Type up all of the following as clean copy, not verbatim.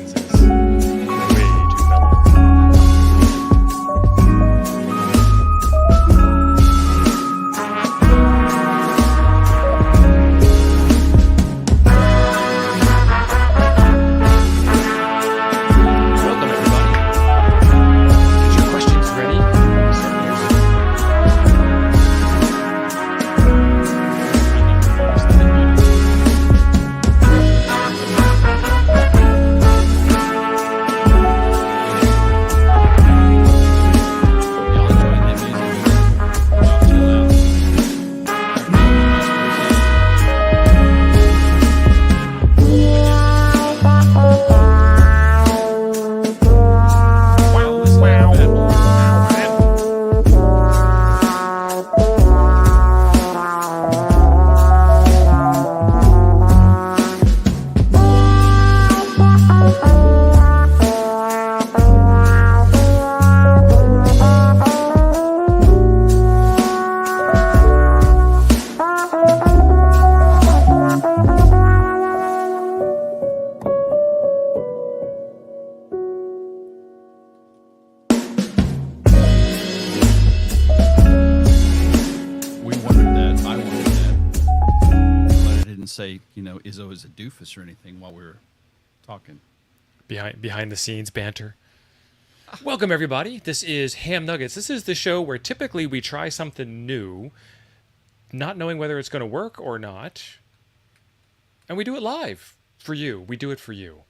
seconds is way too mellow. Welcome, everybody. Get your questions ready. Start say, Izzo is a doofus or anything while we were talking. behind the scenes banter. Welcome, everybody. This is Ham Nuggets. This is the show where typically we try something new, not knowing whether it's going to work or not. And we do it live for you. We do it for you.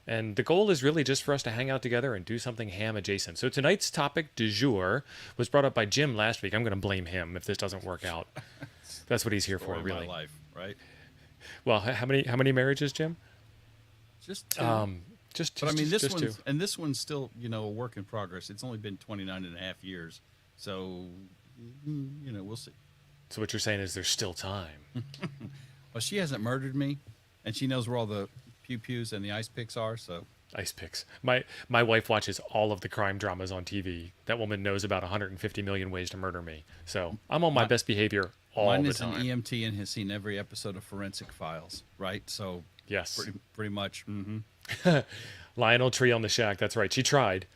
And the goal is really just for us to hang out together and do something ham adjacent. So tonight's topic du jour was brought up by Jim last week. I'm going to blame him if this doesn't work out. That's what he's here for, really. My life, right? Well, how many marriages, Jim? Just two. But I mean, this one's still, a work in progress. It's only been 29 and a half years. So, we'll see. So what you're saying is there's still time. Well, she hasn't murdered me, and she knows where all the pew-pews and the ice picks are, so. Ice picks. My wife watches all of the crime dramas on TV. That woman knows about 150 million ways to murder me. So I'm on my best behavior all the time. Mine is an EMT and has seen every episode of Forensic Files, right? So yes, pretty much. Mm-hmm. Lionel Tree on the Shack. That's right. She tried.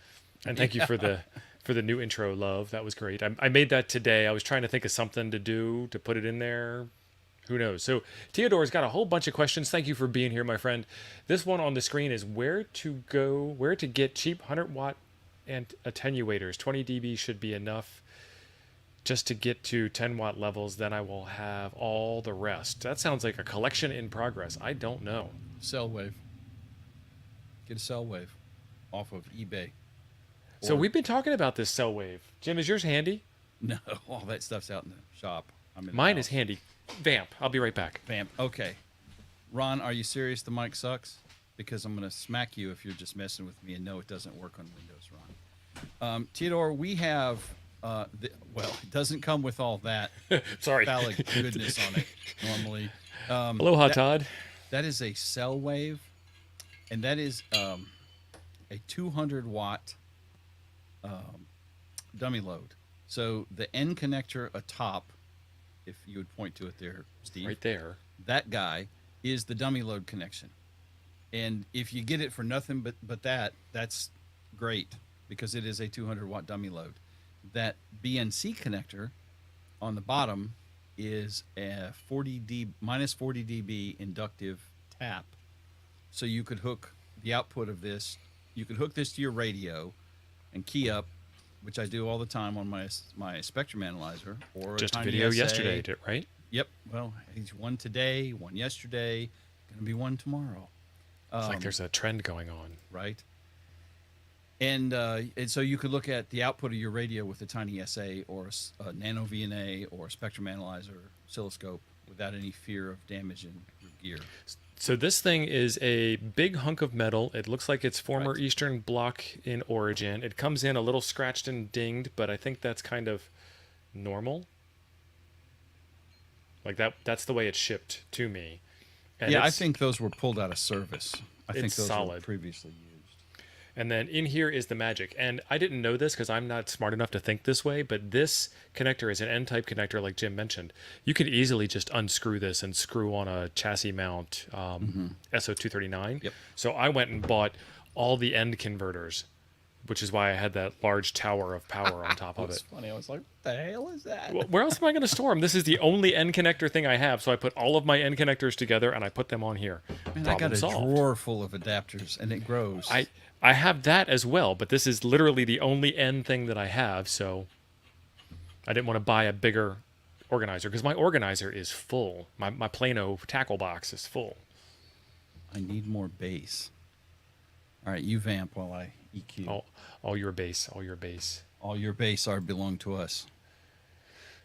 And thank you for the new intro, love. That was great. I made that today. I was trying to think of something to do to put it in there. Who knows? So Theodore's got a whole bunch of questions. Thank you for being here, my friend. This one on the screen is where to get cheap 100-watt and attenuators. 20 dB should be enough just to get to 10-watt levels. Then I will have all the rest. That sounds like a collection in progress. I don't know. Cell wave. Get a cell wave off of eBay. So we've been talking about this cell wave. Jim, is yours handy? No, all that stuff's out in the shop. Mine is handy. Vamp. I'll be right back. Vamp. Okay. Ron, are you serious the mic sucks? Because I'm going to smack you if you're just messing with me and no, it doesn't work on Windows, Ron. Theodore, we have, it doesn't come with all that Sorry. phallic goodness on it normally. Aloha, Todd. That is a cell wave, and that is a 200-watt dummy load. So the end connector atop, if you would point to it there, Steve. Right there. That guy is the dummy load connection. And if you get it for nothing but that's great because it is a 200-watt dummy load. That BNC connector on the bottom is a minus 40 dB inductive tap. So you could hook the output of this. You could hook this to your radio and key up, which I do all the time on my spectrum analyzer or just a a tiny video SA. yesterday, one Yep. Well, he's one today, one yesterday, going to be one tomorrow. It's like there's a trend going on, right? And so you could look at the output of your radio with a tiny SA or a NanoVNA or a spectrum analyzer, oscilloscope, without any fear of damaging your gear. So this thing is a big hunk of metal. It looks like it's former Right. Eastern Bloc in origin. It comes in a little scratched and dinged, but I think that's kind of normal. Like that's the way it's shipped to me. And yeah, I think those were pulled out of service. I think it's those solid. were previously used. And then in here is the magic. And I didn't know this because I'm not smart enough to think this way, but this connector is an N-type connector like Jim mentioned. You could easily just unscrew this and screw on a chassis mount SO239. Yep. So I went and bought all the end converters, which is why I had that large tower of power on top of it. Funny. I was like, what the hell is that? Well, where else am I going to store them? This is the only end connector thing I have. So I put all of my end connectors together and I put them on here. Man, Problem I got a solved. drawer full of adapters, and it grows. I have that as well, but this is literally the only end thing that I have, so I didn't want to buy a bigger organizer because my organizer is full. My Plano tackle box is full. I need more bass. All right, you vamp while I EQ. All your bass, all your bass. All your bass belong to us.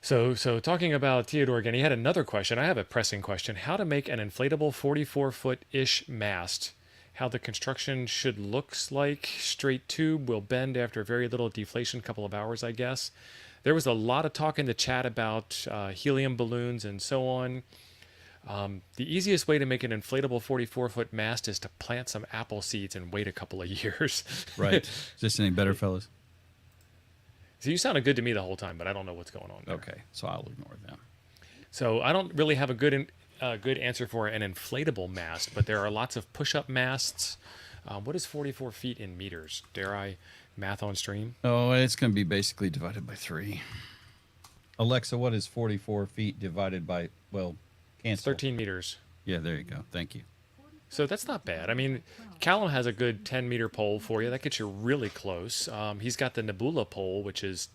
So talking about Theodore again, he had another question. I have a pressing question. How to make an inflatable 44-foot-ish mast. How the construction should looks like. Straight tube will bend after very little deflation, couple of hours, I guess. There was a lot of talk in the chat about helium balloons and so on. The easiest way to make an inflatable 44-foot mast is to plant some apple seeds and wait a couple of years. Right. Is this any better, fellas? So you sounded good to me the whole time, but I don't know what's going on there. Okay, so I'll ignore them. So I don't really have a good answer for an inflatable mast, but there are lots of push-up masts. What is 44 feet in meters? Dare I math on stream? Oh, it's going to be basically divided by 3. Alexa, what is 44 feet divided by, well, It's cancel. 13 meters. Yeah, there you go. Thank you. So that's not bad. I mean, Callum has a good 10-meter pole for you. That gets you really close. He's got the Nebula pole, which is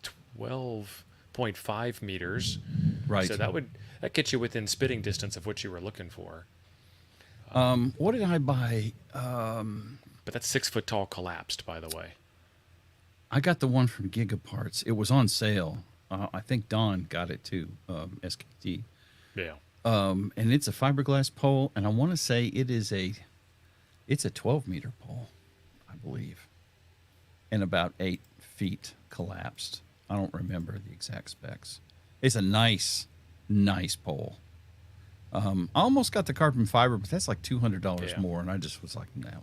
12.5 meters. Right. So that gets you within spitting distance of what you were looking for. What did I buy? But that's 6 foot tall collapsed, by the way. I got the one from Gigaparts. It was on sale. I think Don got it too, SKT. Yeah. And it's a fiberglass pole, and I want to say it's a 12-meter pole, I believe, and about 8 feet collapsed. I don't remember the exact specs. It's a nice pole. I almost got the carbon fiber, but that's like $200 more, and I just was like, no.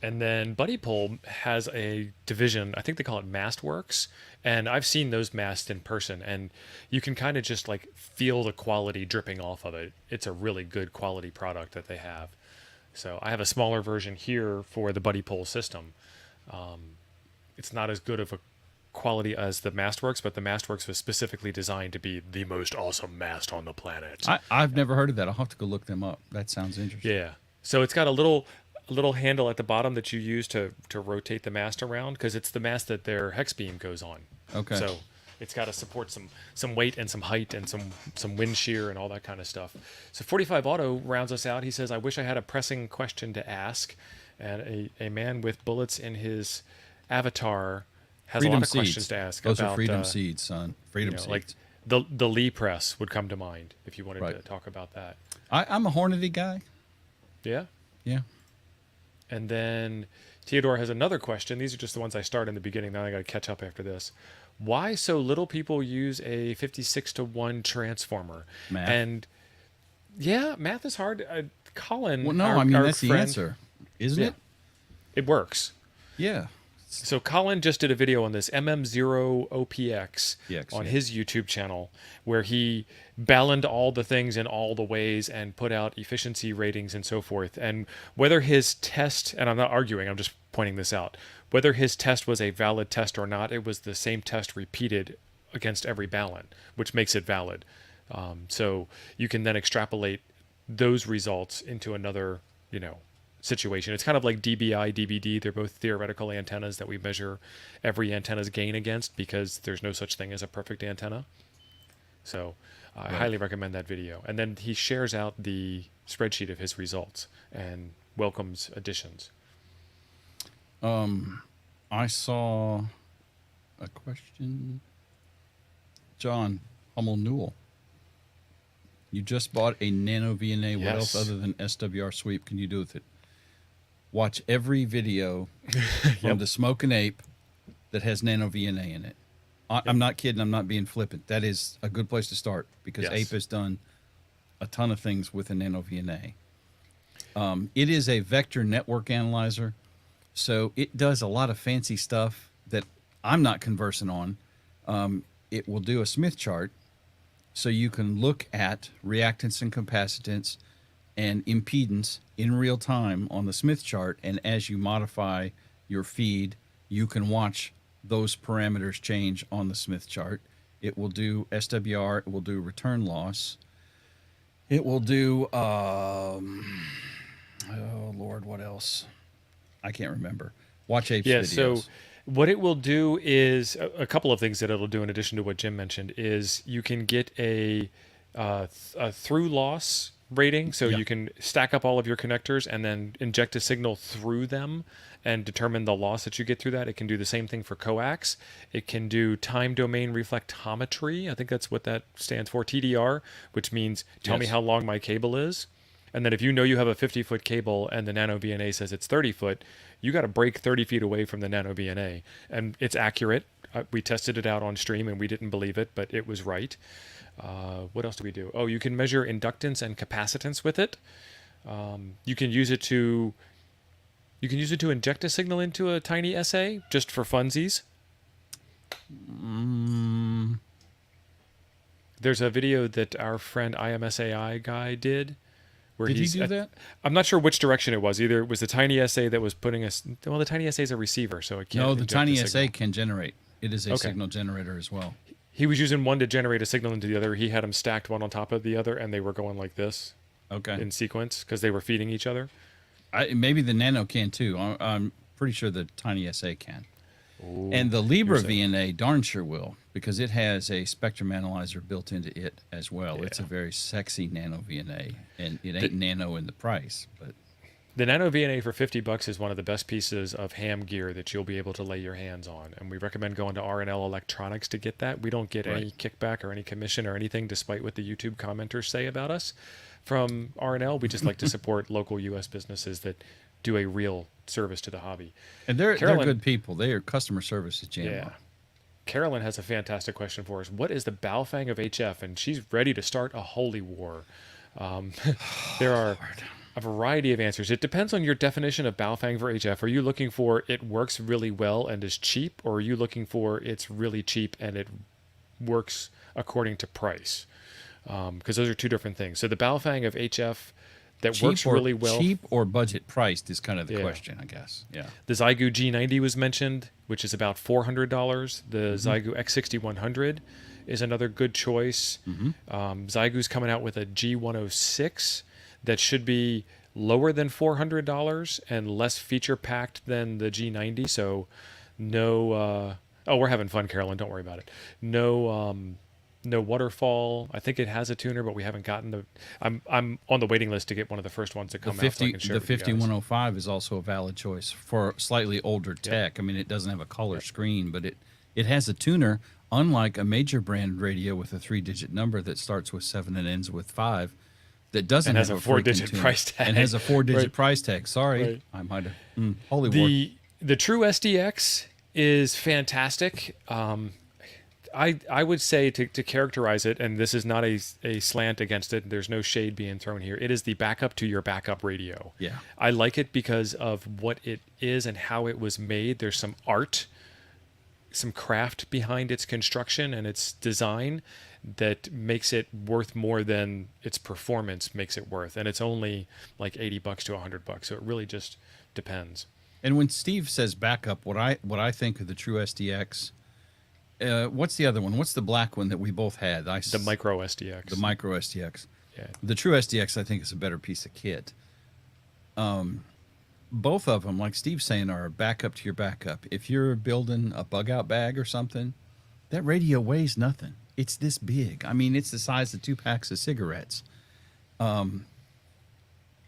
And then Buddy Pole has a division, I think they call it Mastworks, and I've seen those masts in person, and you can kind of just like feel the quality dripping off of it. It's a really good quality product that they have. So I have a smaller version here for the Buddy Pole system. It's not as good of a quality as the Mastworks, but the Mastworks was specifically designed to be the most awesome mast on the planet. I've never heard of that. I'll have to go look them up. That sounds interesting. Yeah. So it's got a little handle at the bottom that you use to rotate the mast around, because it's the mast that their hex beam goes on. Okay. So it's got to support some weight and some height and some wind shear and all that kind of stuff. So 45 Auto rounds us out. He says, I wish I had a pressing question to ask. And a man with bullets in his avatar has Freedom a lot of seeds. questions to ask. Those about, are freedom seeds, son. Freedom seeds. Like the Lee press would come to mind if you wanted to talk about that. I'm a Hornady guy. Yeah. Yeah. And then Theodore has another question. These are just the ones I started in the beginning. Now I got to catch up after this. Why so little people use a 56-to-1 transformer? Math. And yeah, math is hard. Colin, Well, no, our, I mean, our that's the friend, answer, isn't it? It works. Yeah. So Colin just did a video on this MM0OPX on yeah. his YouTube channel, where he balanced all the things in all the ways and put out efficiency ratings and so forth. And whether his test, and I'm not arguing, I'm just pointing this out, whether his test was a valid test or not, it was the same test repeated against every balun, which makes it valid. So you can then extrapolate those results into another, situation. It's kind of like DBI, DBD. They're both theoretical antennas that we measure every antenna's gain against, because there's no such thing as a perfect antenna. So I highly recommend that video. And then he shares out the spreadsheet of his results and welcomes additions. I saw a question. John Hummel Newell. You just bought a NanoVNA. What else other than SWR sweep can you do with it? Watch every video from the Smoking Ape that has NanoVNA in it. I'm not kidding. I'm not being flippant. That is a good place to start, because Ape has done a ton of things with a NanoVNA. It is a vector network analyzer So it does a lot of fancy stuff that I'm not conversant on. It will do a Smith chart, so you can look at reactance and capacitance and impedance in real time on the Smith chart. And as you modify your feed, you can watch those parameters change on the Smith chart. It will do SWR. It will do return loss. It will do, oh Lord, what else? I can't remember. Watch Ape's Yeah, videos. so what it will do is a couple of things that it'll do in addition to what Jim mentioned is you can get a through loss rating, so Yeah. you can stack up all of your connectors and then inject a signal through them and determine the loss that you get through that. It can do the same thing for coax. It can do time domain reflectometry. I think that's what that stands for, TDR, which means tell me Yes. how long my cable is. And then if you know you have a 50-foot cable and the NanoVNA says it's 30 foot, you got to break 30 feet away from the NanoVNA. And it's accurate. We tested it out on stream and we didn't believe it, but it was right. What else do we do? Oh, you can measure inductance and capacitance with it. You can use it to inject a signal into a tiny SA just for funsies. There's a video that our friend IMSAI guy did. Where Did he do that? I'm not sure which direction it was. Either it was the tiny SA that was putting us. Well, the tiny SA is a receiver, so it can't. No, the inject tiny a SA signal. can generate. It is a Okay. signal generator as well. He was using one to generate a signal into the other. He had them stacked one on top of the other, and they were going like this Okay. in sequence because they were feeding each other. Maybe the Nano can too. I'm pretty sure the tiny SA can. And the Libra VNA darn sure will, because it has a spectrum analyzer built into it as well. It's a Yeah. very sexy Nano VNA, and it ain't nano in the price, but The NanoVNA for $50 is one of the best pieces of ham gear that you'll be able to lay your hands on, and we recommend going to R&L Electronics to get that. We don't get any kickback or any commission or anything, despite what the YouTube commenters say about us from R&L. We just like to support local U.S. businesses that do a real service to the hobby. and they're Carolyn- good people. They are customer service at JMR. Yeah. Carolyn has a fantastic question for us. What is the Baofeng of HF? And she's ready to start a holy war. There are a variety of answers. It depends on your definition of Baofeng for HF. Are you looking for it works really well and is cheap, or are you looking for it's really cheap and it works according to price? Because those are two different things. So the Baofeng of HF that works really well. Cheap or budget priced is kind of the Yeah. question, I guess. Yeah. The Zygu G90 was mentioned, which is about $400. The Zygu X6100 is another good choice. Zygu's coming out with a G106 that should be lower than $400 and less feature packed than the G90. So no, oh, we're having fun, Carolyn. Don't worry about it. No waterfall. I think it has a tuner, but we haven't gotten the. I'm on the waiting list to get one of the first ones that come out. So I can share The it with you guys. 5105 is also a valid choice for slightly older tech. I mean, it doesn't have a color screen, but it has a tuner, unlike a major brand radio with a 3-digit number that starts with 7 and ends with 5, that doesn't And has have a freaking 4-digit tuner. price tag. And has a 4-digit Right. price tag. Sorry, Right. I might have. Holy war. The True SDX is fantastic. I would say to characterize it, and this is not a slant against it, there's no shade being thrown here. It is the backup to your backup radio. Yeah. I like it because of what it is and how it was made. There's some art, some craft behind its construction and its design that makes it worth more than its performance makes it worth. And it's only like $80 to $100. So it really just depends. And when Steve says backup, what I think of the True SDX, what's the other one? What's the black one that we both had? The micro SDX. The micro SDX. Yeah. The True SDX, I think, is a better piece of kit. Both of them, like Steve's saying, are a backup to your backup. If you're building a bug out bag or something, that radio weighs nothing. It's this big. I mean, it's the size of 2 packs of cigarettes.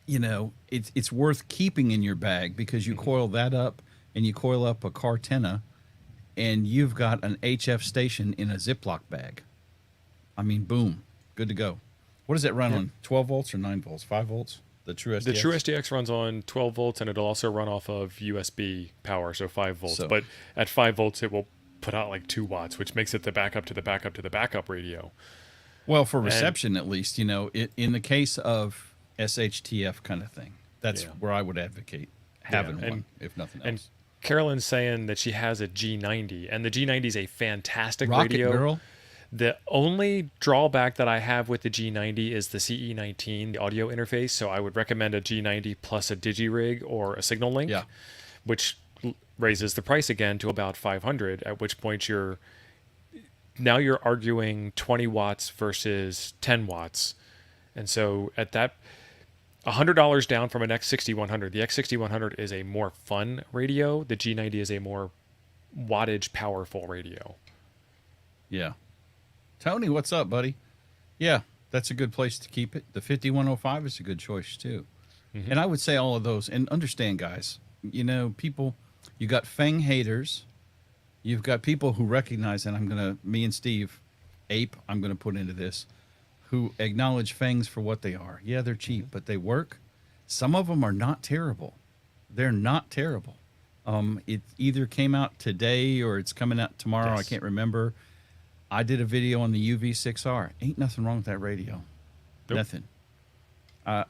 You know, it's worth keeping in your bag because you coil that up and you coil up a Cartena and you've got an HF station in a Ziploc bag. I mean, boom, good to go. What does that run on? 12 volts or 9 volts? 5 volts? The True SDX? The True SDX runs on 12 volts and it'll also run off of USB power, so 5 volts. So- but at 5 volts, it will put out like 2 watts, which makes it the backup to the backup to the backup radio. Well, for reception, at least, you know, in the case of SHTF kind of thing, that's Yeah. where I would advocate having and- one, if nothing And else. Carolyn's saying that she has a G90, and the G90 is a fantastic Rocket radio. girl. The only drawback that I have with the G90 is the CE19, the audio interface. So I would recommend a G90 plus a DigiRig or a Signal Link, Yeah. which raises the price again to about 500. At which point you're arguing 20 watts versus 10 watts, and so at that $100 down from an X6100. The X6100 is a more fun radio. The G90 is a more wattage powerful radio. Yeah. Tony, what's up, buddy? Yeah, that's a good place to keep it. The 5105 is a good choice, too. And I would say all of those. And understand, guys, you know, people, you got Fang haters. You've got people who recognize, and me and Steve, Ape, I'm going to put into this, who acknowledge Fangs for what they are. Yeah, they're cheap, but they work. Some of them are not terrible. They're not terrible. It either came out today or it's coming out tomorrow. Yes. I can't remember. I did a video on the UV6R. Ain't nothing wrong with that radio. Nope. Nothing.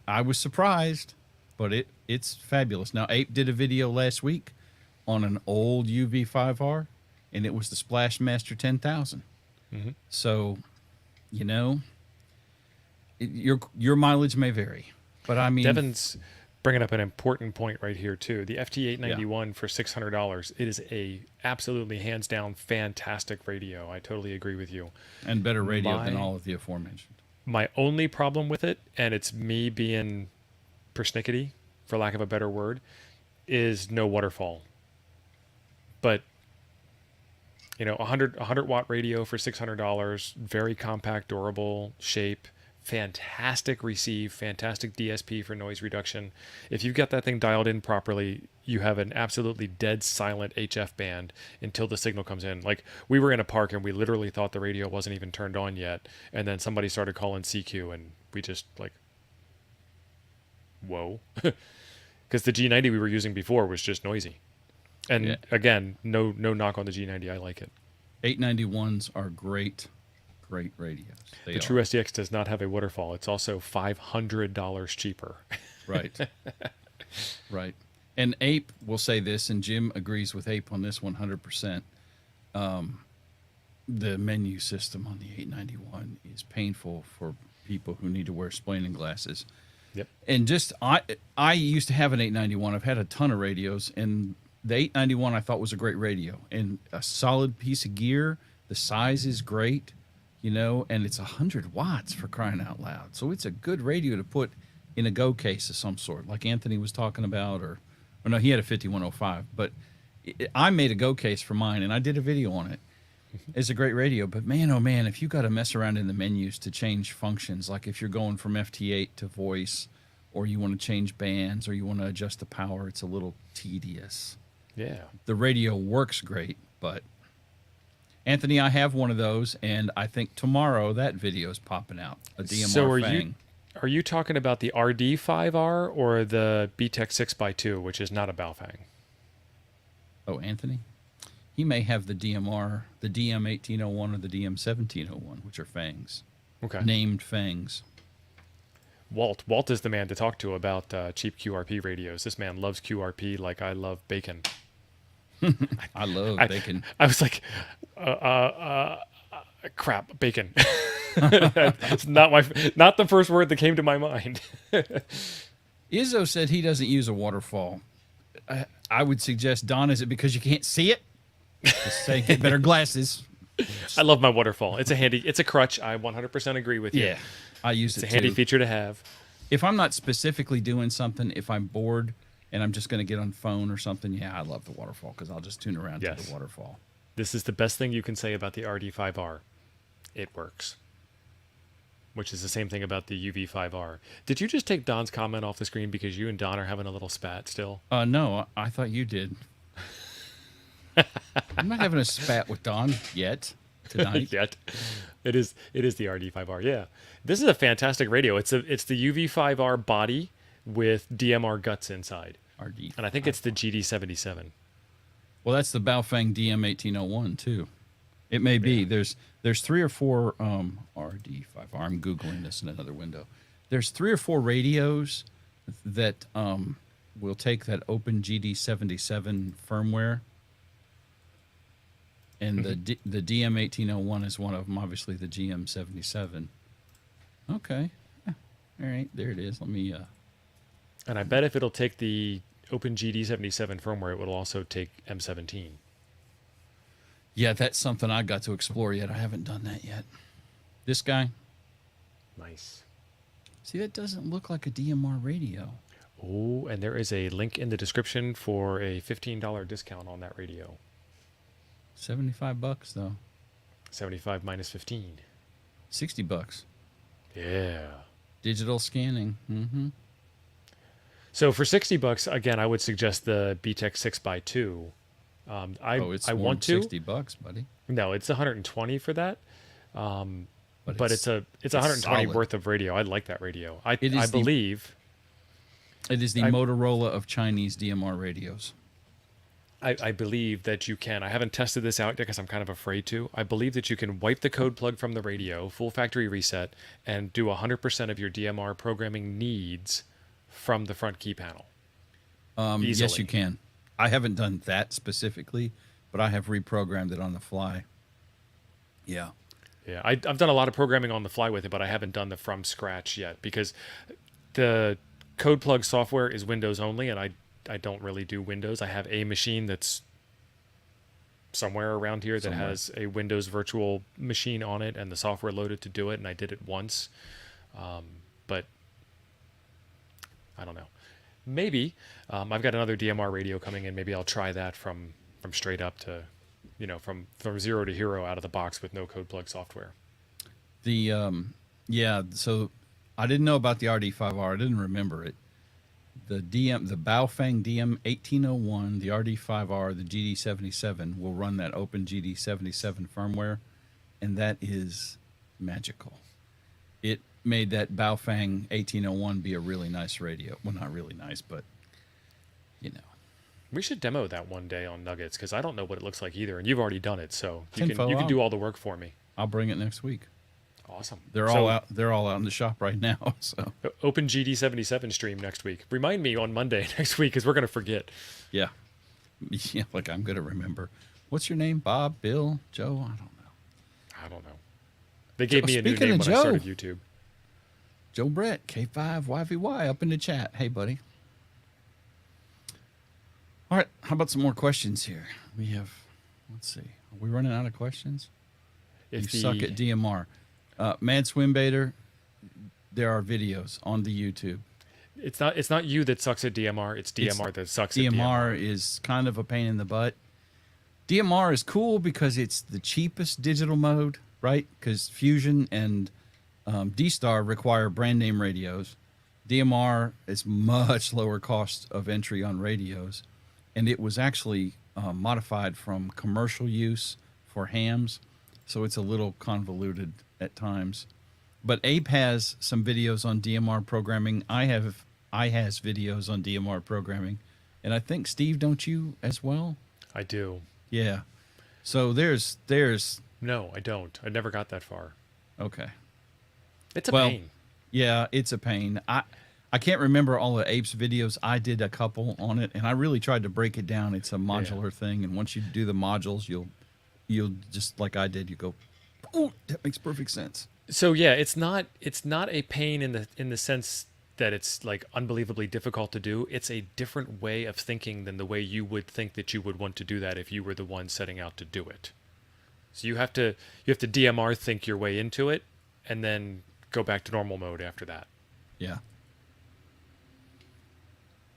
I was surprised, but it's fabulous. Now, Ape did a video last week on an old UV5R, and it was the Splash Master 10,000. So, you know, your mileage may vary, but I mean, Devin's bringing up an important point right here too. The FT891 for $600. It is a absolutely hands down fantastic radio. I totally agree with you. and better radio than all of the aforementioned. My only problem with it, and it's me being persnickety, for lack of a better word, is no waterfall. But you know, 100 watt radio for $600, very compact, durable shape, fantastic receive, fantastic DSP for noise reduction. If you've got that thing dialed in properly, you have an absolutely dead silent HF band until the signal comes in. Like, we were in a park and we literally thought the radio wasn't even turned on yet, and then somebody started calling CQ, and we just like, whoa. Because the G90 we were using before was just noisy. And Yeah. again, no knock on the G90. I like it. 891s are great radios. They The are. True SDX does not have a waterfall. It's also $500 cheaper. Right. Right. And Ape will say this, and Jim agrees with Ape on this 100%. The menu system on the 891 is painful for people who need to wear splaining glasses. Yep. And just, I used to have an 891. I've had a ton of radios, and the 891 I thought was a great radio and a solid piece of gear. The size is great, you know, and it's 100 watts for crying out loud. So it's a good radio to put in a go case of some sort, like Anthony was talking about, or no, he had a 5105, but I made a go case for mine, and I did a video on it. It's a great radio, but man, oh man, if you got to mess around in the menus to change functions, like if you're going from FT8 to voice, or you want to change bands, or you want to adjust the power, it's a little tedious. Yeah. The radio works great, but Anthony, I have one of those, and I think tomorrow that video is popping out. A DMR So Fang. are you talking about the RD5R or the BTEC 6x2, which is not a Baofeng? Oh, Anthony? He may have the DMR, the DM1801 or the DM1701, which are fangs. Okay. Named fangs. Walt is the man to talk to about cheap QRP radios. This man loves QRP like I love bacon. I love bacon. I was like, crap, bacon. It's not the first word that came to my mind. Izzo said he doesn't use a waterfall. I would suggest, Don, is it because you can't see it? Just say get better glasses. I love my waterfall. It's a crutch. I 100% agree with you. Yeah, I use It's it a handy too. feature to have. If I'm not specifically doing something, if I'm bored and I'm just going to get on phone or something, yeah, I love the waterfall because I'll just tune around to Yes. the waterfall. This is the best thing you can say about the RD5R. It works. Which is the same thing about the UV5R. Did you just take Don's comment off the screen because you and Don are having a little spat still? No, I thought you did. I'm not having a spat with Don yet tonight. Yet. It is the RD5R. Yeah. This is a fantastic radio. It's the UV5R body with DMR guts inside. RD. And I think it's the GD77. Well, that's the Baofeng DM1801 too. It may be. There's 3 or 4 RD5R. I'm googling this in another window. There's 3 or 4 radios that we'll take that OpenGD77 firmware, and the DM1801 is one of them. Obviously, the GM77. Okay, all right, there it is. Let me. And I bet if it'll take the OpenGD77 firmware, it will also take M17. Yeah, that's something I got to explore yet. I haven't done that yet. This guy. Nice. See, that doesn't look like a DMR radio. Oh, and there is a link in the description for a $15 discount on that radio. $75 though. 75 minus 15. $60. Yeah. Digital scanning. Mm-hmm. So for $60, again, I would suggest the BTEC 6x2. It's I want to. $60, buddy. No, it's 120 for that. But it's 120 solid. worth of radio. I like that radio. I It is believe. It is the Motorola of Chinese DMR radios. I believe that you can. I haven't tested this out yet because I'm kind of afraid to. I believe that you can wipe the code plug from the radio, full factory reset, and do 100% of your DMR programming needs from the front key panel. Yes, Easily. you can. I haven't done that specifically, but I have reprogrammed it on the fly. Yeah. Yeah, I've done a lot of programming on the fly with it, but I haven't done the from scratch yet because the code plug software is Windows only, and I don't really do Windows. I have a machine that's somewhere around here that has a Windows virtual machine on it and the software loaded to do it, and I did it once. But I don't know. Maybe I've got another DMR radio coming in. Maybe I'll try that from straight up to, from zero to hero out of the box with no code plug software. So I didn't know about the RD5R. I didn't remember it. The Baofeng DM1801, the RD5R, the GD77 will run that OpenGD77 firmware, and that is magical. It made that Baofeng 1801 be a really nice radio. Well, not really nice, but We should demo that one day on Nuggets because I don't know what it looks like either, and you've already done it, so you Info, can do all the work for me. I'll bring it next week. Awesome. They're all out. They're all out in the shop right now. So Open GD77 stream next week. Remind me on Monday next week because we're gonna forget. yeah, like I'm gonna remember. What's your name? Bob, Bill, Joe? I don't know. They gave me a new Speaking name of when I started Joe. YouTube. Joe Brett, K5YVY, up in the chat. Hey, buddy. All right, how about some more questions here? We have, let's see. Are we running out of questions? If You suck at DMR. Mad Swimbaiter, there are videos on the YouTube. It's not you that sucks at DMR. It's DMR that sucks at DMR. DMR is kind of a pain in the butt. DMR is cool because it's the cheapest digital mode, right? Because Fusion and D-Star require brand name radios. DMR is much lower cost of entry on radios, and it was actually modified from commercial use for hams, so it's a little convoluted at times. But Abe has some videos on DMR programming. I has videos on DMR programming, and I think Steve, don't you as well? I do. Yeah. So there's No, I don't. I never got that far. okay. It's a pain. Yeah, it's a pain. I can't remember all of Abe's videos. I did a couple on it, and I really tried to break it down. It's a modular thing, and once you do the modules, you'll just like I did. You go, oh, that makes perfect sense. So yeah, it's not a pain in the sense that it's like unbelievably difficult to do. It's a different way of thinking than the way you would think that you would want to do that if you were the one setting out to do it. So you have to DMR think your way into it, and then go back to normal mode after that. Yeah.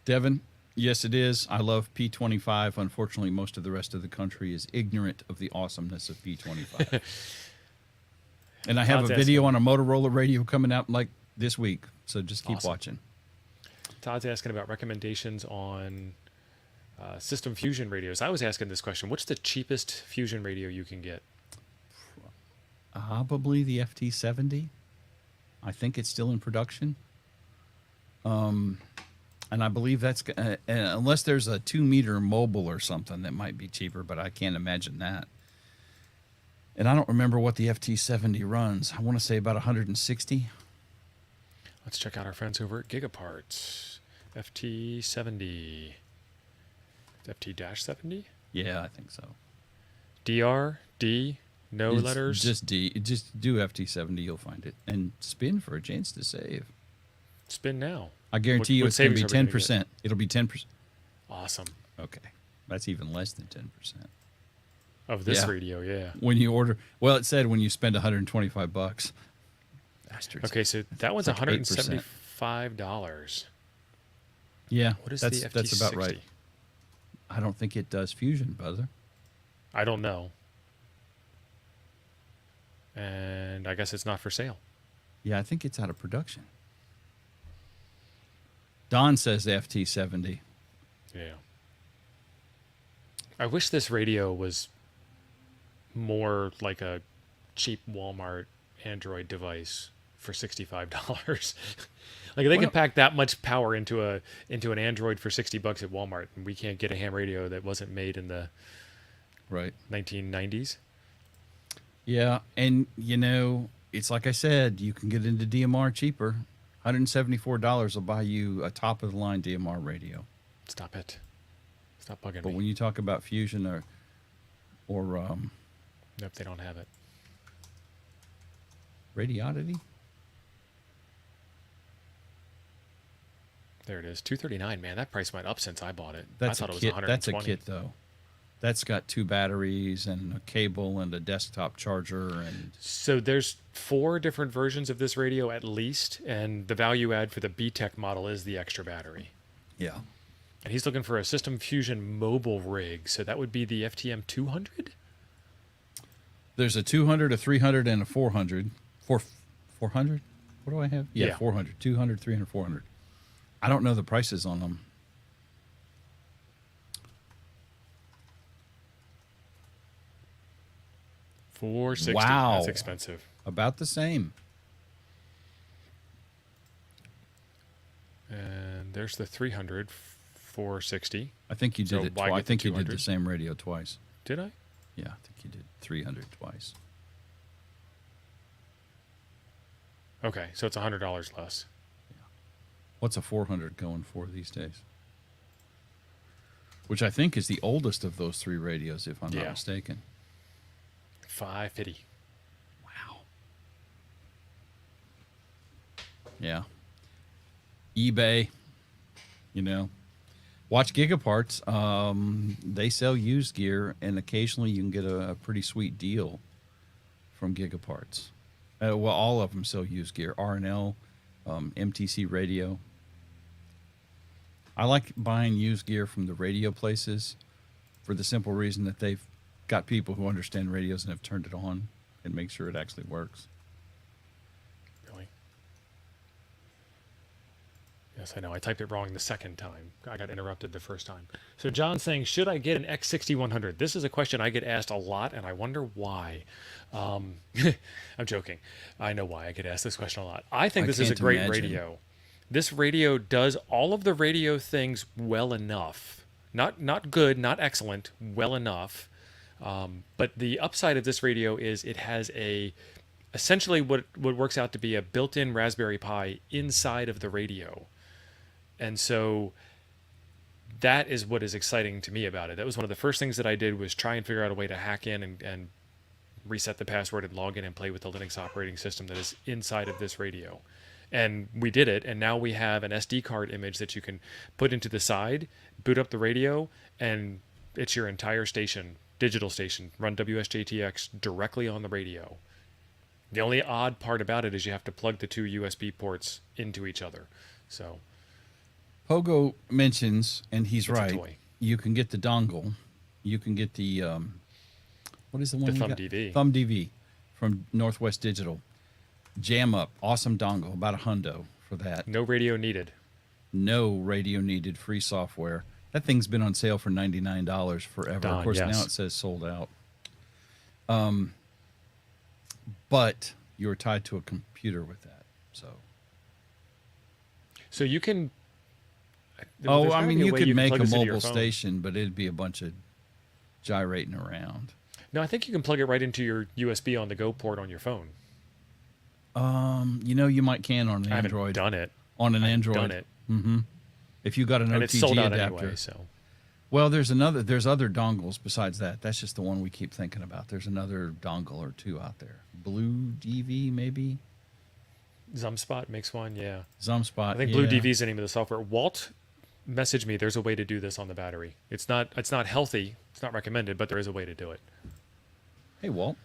Devin, yes, it is. I love P25. Unfortunately, most of the rest of the country is ignorant of the awesomeness of P25. And I have Todd's a video asking- on a Motorola radio coming out like this week, so just keep Awesome. watching. Todd's asking about recommendations on system fusion radios. I was asking this question: what's the cheapest fusion radio you can get? Probably the FT70. I think it's still in production. And I believe that's unless there's a 2-meter mobile or something that might be cheaper, but I can't imagine that. And I don't remember what the FT70 runs. I want to say about 160. Let's check out our friends over at Gigaparts. FT70. FT-70? Yeah, I think so. DR? D? No It's letters? Just D. Just do FT70. You'll find it, and spin for a chance to save. Spin now. I guarantee you, what it's going to be savings are we gonna 10%. It'll be 10%. Awesome. Okay, that's even less than 10%. Of this Yeah. radio, yeah. When you order, well, it said when you spend $125. Bastards. Okay, so that one's It's like 8%. $175. Yeah, What is that's the FT60? that's about right. I don't think it does fusion, brother. I don't know. And I guess it's not for sale. Yeah, I think it's out of production. Don says FT70. Yeah. I wish this radio was more like a cheap Walmart Android device for $65. Like they Well- could pack that much power into an Android for $60 at Walmart, and we can't get a ham radio that wasn't made in the Right. 1990s. Yeah, and it's like I said, you can get into DMR cheaper. $174 will buy you a top of the line DMR radio. Stop it. Stop bugging But me. when you talk about fusion or Nope, they don't have it. radiodity, There it is. $239, man. That price went up since I bought it. that's I a thought it was kit. 120. That's a kit though. That's got 2 batteries and a cable and a desktop charger and So there's 4 different versions of this radio at least, and the value add for the B-Tech model is the extra battery. yeah. And he's looking for a System Fusion mobile rig, so that would be the FTM 200? There's a 200, a 300, and a 400. 400? What do I have? Yeah, Yeah. 400. 200, 300, 400. I don't know the prices on them. $460. Wow. That's expensive. About the same. And there's the 300, $460. I think you So did it why twice. I get the think you did 200? the same radio twice. Did I? Yeah, I think you did 300 twice. Okay, so it's $100 less. What's a 400 going for these days? Which I think is the oldest of those 3 radios, if I'm not Yeah. mistaken. $550. Wow. Yeah. eBay, Watch Gigaparts. They sell used gear, and occasionally you can get a pretty sweet deal from Gigaparts. Well, all of them sell used gear. R&L, MTC Radio. I like buying used gear from the radio places for the simple reason that they've got people who understand radios and have turned it on and make sure it actually works. Really? Yes, I know. I typed it wrong the second time. I got interrupted the first time. So John's saying, should I get an X6100? This is a question I get asked a lot, and I wonder why. I'm joking. I know why I get asked this question a lot. I think I this is a can't great imagine. radio. This radio does all of the radio things well enough. Not good, not excellent, well enough. But the upside of this radio is it has essentially what works out to be a built-in Raspberry Pi inside of the radio. And so that is what is exciting to me about it. That was one of the first things that I did, was try and figure out a way to hack in and reset the password and log in and play with the Linux operating system that is inside of this radio. And we did it, and now we have an SD card image that you can put into the side, boot up the radio, and it's your entire station, digital station, run WSJTX directly on the radio. The only odd part about it is you have to plug the 2 USB ports into each other. So Pogo mentions, and he's It's a right, toy. you can get the dongle. You can get the, what is the one? The we Thumb got? DV. Thumb DV from Northwest Digital. Jam up. Awesome dongle. About $100 for that. no radio needed. No radio needed. Free software. That thing's been on sale for $99 forever. Of Done, course, yes. now it says sold out. But you're tied to a computer with that. So you can. Oh, there's I gotta mean, be a you way could can make plug a this into your mobile phone. station, but it'd be a bunch of gyrating around. No, I think you can plug it right into your USB on the go port on your phone. You might can on an I Android. haven't done it. On an I've Android. done it. Mm-hmm. If you got an And OTG it's sold out adapter. anyway, so. Well, there's other dongles besides that. That's just the one we keep thinking about. There's another dongle or two out there. Blue DV maybe. Zumspot makes one, yeah. Zumspot. I think Blue DV is the name of the software. Walt messaged me. There's a way to do this on the battery. It's not healthy. It's not recommended, but there is a way to do it. Hey, Walt.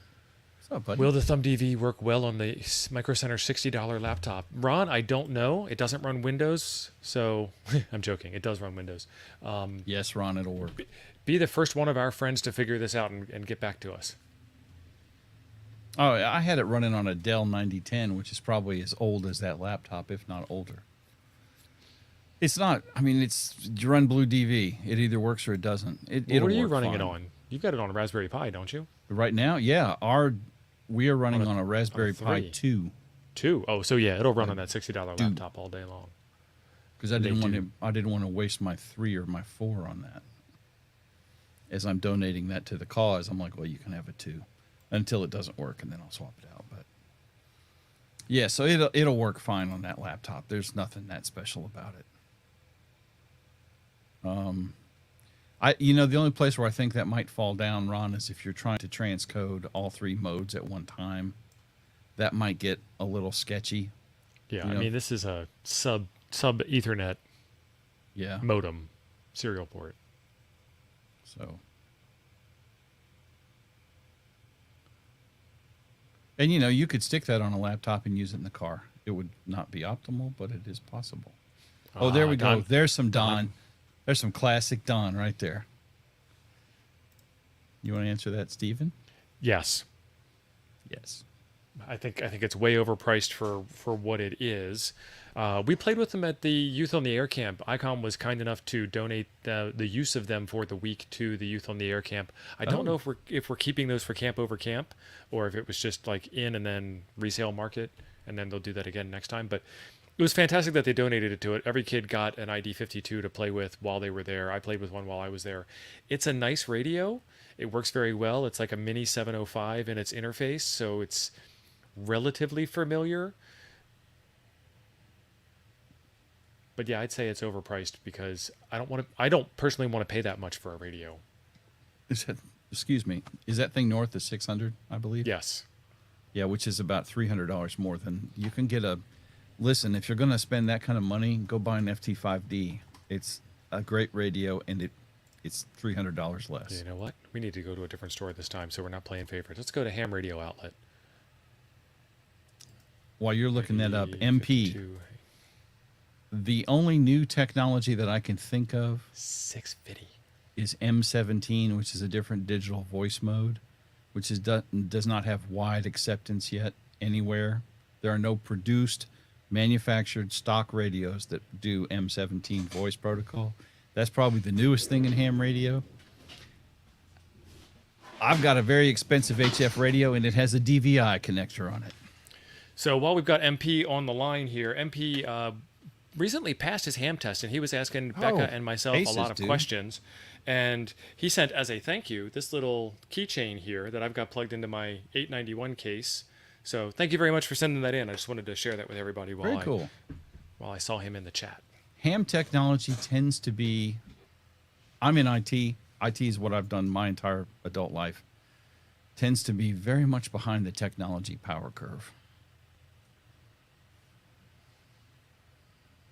What's up, buddy? Will the Thumb DV work well on the Micro Center $60 laptop? Ron, I don't know. It doesn't run Windows, so I'm joking. It does run Windows. Yes, Ron, it'll work. Be the first one of our friends to figure this out and get back to us. Oh, I had it running on a Dell 9010, which is probably as old as that laptop, if not older. It's not. I mean, you run Blue DV. It either works or it doesn't. What are you running it on? You've got it on a Raspberry Pi, don't you? Right now, yeah. We are running on a Raspberry Pi 2. 2? Oh, so yeah, it'll run on that $60 laptop all day long. Because I didn't want to waste my 3 or my 4 on that. As I'm donating that to the cause, I'm like, well, you can have a 2 until it doesn't work, and then I'll swap it out. But yeah, so it'll work fine on that laptop. There's nothing that special about it. The only place where I think that might fall down, Ron, is if you're trying to transcode all 3 modes at one time. That might get a little sketchy. Yeah, I mean, this is a sub Ethernet modem serial port. So, and you could stick that on a laptop and use it in the car. It would not be optimal, but it is possible. Oh, there we go. There's some Don. There's some classic Don right there. You want to answer that, Stephen? Yes. Yes. I think it's way overpriced for what it is. We played with them at the Youth on the Air camp. Icom was kind enough to donate the use of them for the week to the Youth on the Air camp. I don't know if we're keeping those for camp over camp, or if it was just like in and then resale market, and then they'll do that again next time. But it was fantastic that they donated it to it. Every kid got an ID52 to play with while they were there. I played with one while I was there. It's a nice radio. It works very well. It's like a mini 705 in its interface, so it's relatively familiar. But yeah, I'd say it's overpriced because I don't personally want to pay that much for a radio. Excuse me. Is that thing north of 600, I believe? Yes. Yeah, which is about $300 more than you can get a. Listen, if you're going to spend that kind of money, go buy an FT5D. It's a great radio, and it's $300 less. You know what? We need to go to a different store this time, so we're not playing favorites. Let's go to Ham Radio Outlet. While you're looking that up, MP. The only new technology that I can think of 650 is M17, which is a different digital voice mode, which does not have wide acceptance yet anywhere. There are no produced, manufactured stock radios that do M17 voice protocol. That's probably the newest thing in ham radio. I've got a very expensive HF radio, and it has a DVI connector on it. So while we've got MP on the line here, MP recently passed his ham test, and he was asking Becca and myself a lot of questions. And he sent, as a thank you, this little keychain here that I've got plugged into my 891 case. So thank you very much for sending that in. I just wanted to share that with everybody while I saw him in the chat. Ham technology tends to be, I'm in IT. IT is what I've done my entire adult life. Tends to be very much behind the technology power curve.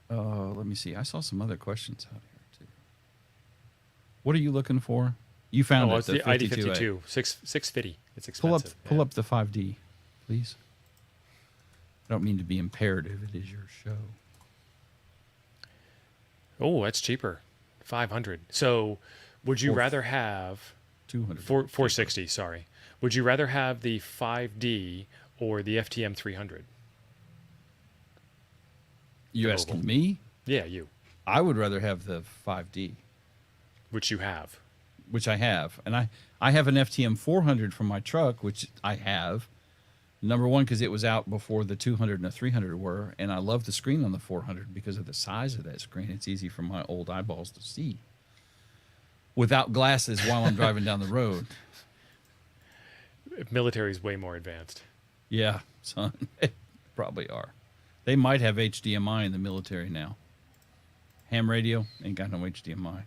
Let me see. I saw some other questions out here too. What are you looking for? You found it. It's the ID52, 650. It's expensive. Pull up the 5D, please. I don't mean to be imperative. It is your show. Oh, that's cheaper. 500. So, would you rather have 200? 460. Sorry. Would you rather have the 5D or the FTM 300? You asking me? Yeah, you. I would rather have the 5D. Which you have. Which I have. And I have an FTM 400 from my truck, which I have. Number one, because it was out before the 200 and the 300 were. And I love the screen on the 400 because of the size of that screen. It's easy for my old eyeballs to see without glasses while I'm driving down the road. Military's way more advanced. Yeah, son. They probably are. They might have HDMI in the military now. Ham radio ain't got no HDMI.